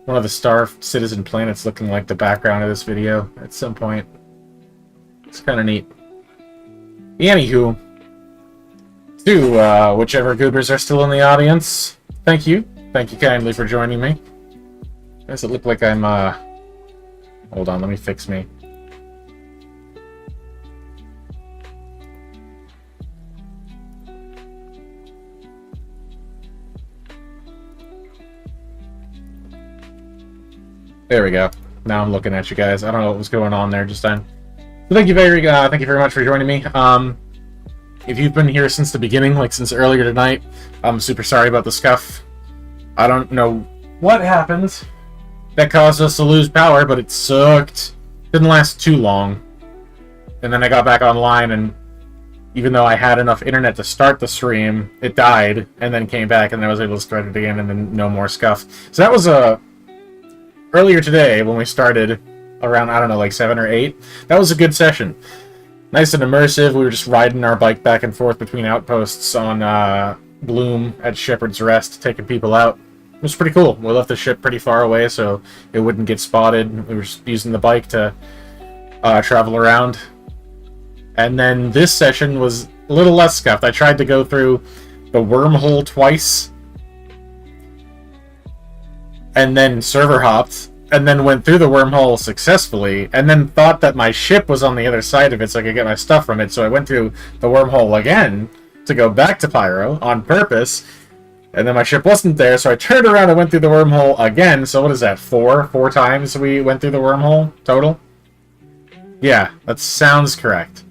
of the Star Citizen planets looking like the background of this video at some point. It's kind of neat. Anywho, to whichever goobers are still in the audience, thank you. Thank you kindly for joining me. Does it look like I'm, hold on, let me fix me. There we go. Now I'm looking at you guys. I don't know what was going on there just then. So thank you very much for joining me. If you've been here since the beginning, like since earlier tonight, I'm super sorry about the scuff. I don't know what happened that caused us to lose power, but it sucked. Didn't last too long. And then I got back online, and even though I had enough internet to start the stream, it died, and then came back, and I was able to start it again, and then no more scuff. So that was earlier today, when we started around, I don't know, like 7 or 8, that was a good session. Nice and immersive. We were just riding our bike back and forth between outposts on Bloom at Shepherd's Rest, taking people out. was pretty cool. We left the ship pretty far away so it wouldn't get spotted. We were just using the bike to travel around. And then this session was a little less scuffed. I tried to go through the wormhole twice, and then server hopped, and then went through the wormhole successfully, and then thought that my ship was on the other side of it so I could get my stuff from it, so I went through the wormhole again to go back to Pyro on purpose, and then my ship wasn't there, so I turned around and went through the wormhole again. So what is that, four times we went through the wormhole total? Yeah, that sounds correct.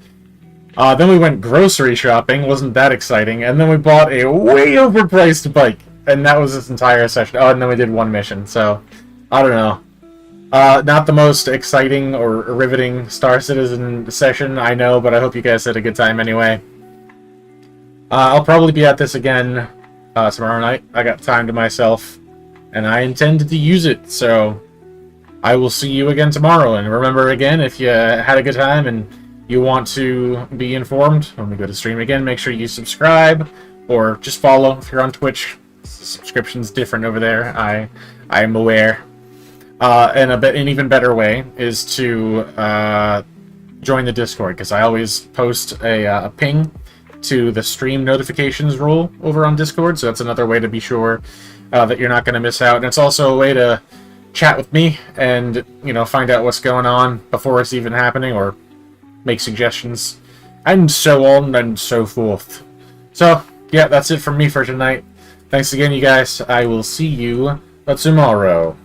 Then we went grocery shopping, wasn't that exciting, and then we bought a way overpriced bike, and that was this entire session. Oh, and then we did one mission, so I don't know. Not the most exciting or riveting Star Citizen session, I know, but I hope you guys had a good time anyway. I'll probably be at this again tomorrow night. I got time to myself, and I intend to use it, so I will see you again tomorrow. And remember, again, if you had a good time and you want to be informed when we go to stream again, make sure you subscribe, or just follow if you're on Twitch. The subscription's different over there, I am aware. And an even better way is to join the Discord, because I always post a ping to the stream notifications rule over on Discord, so that's another way to be sure that you're not going to miss out. And it's also a way to chat with me and, you know, find out what's going on before it's even happening, or make suggestions, and so on and so forth. So, yeah, that's it from me for tonight. Thanks again, you guys. I will see you tomorrow.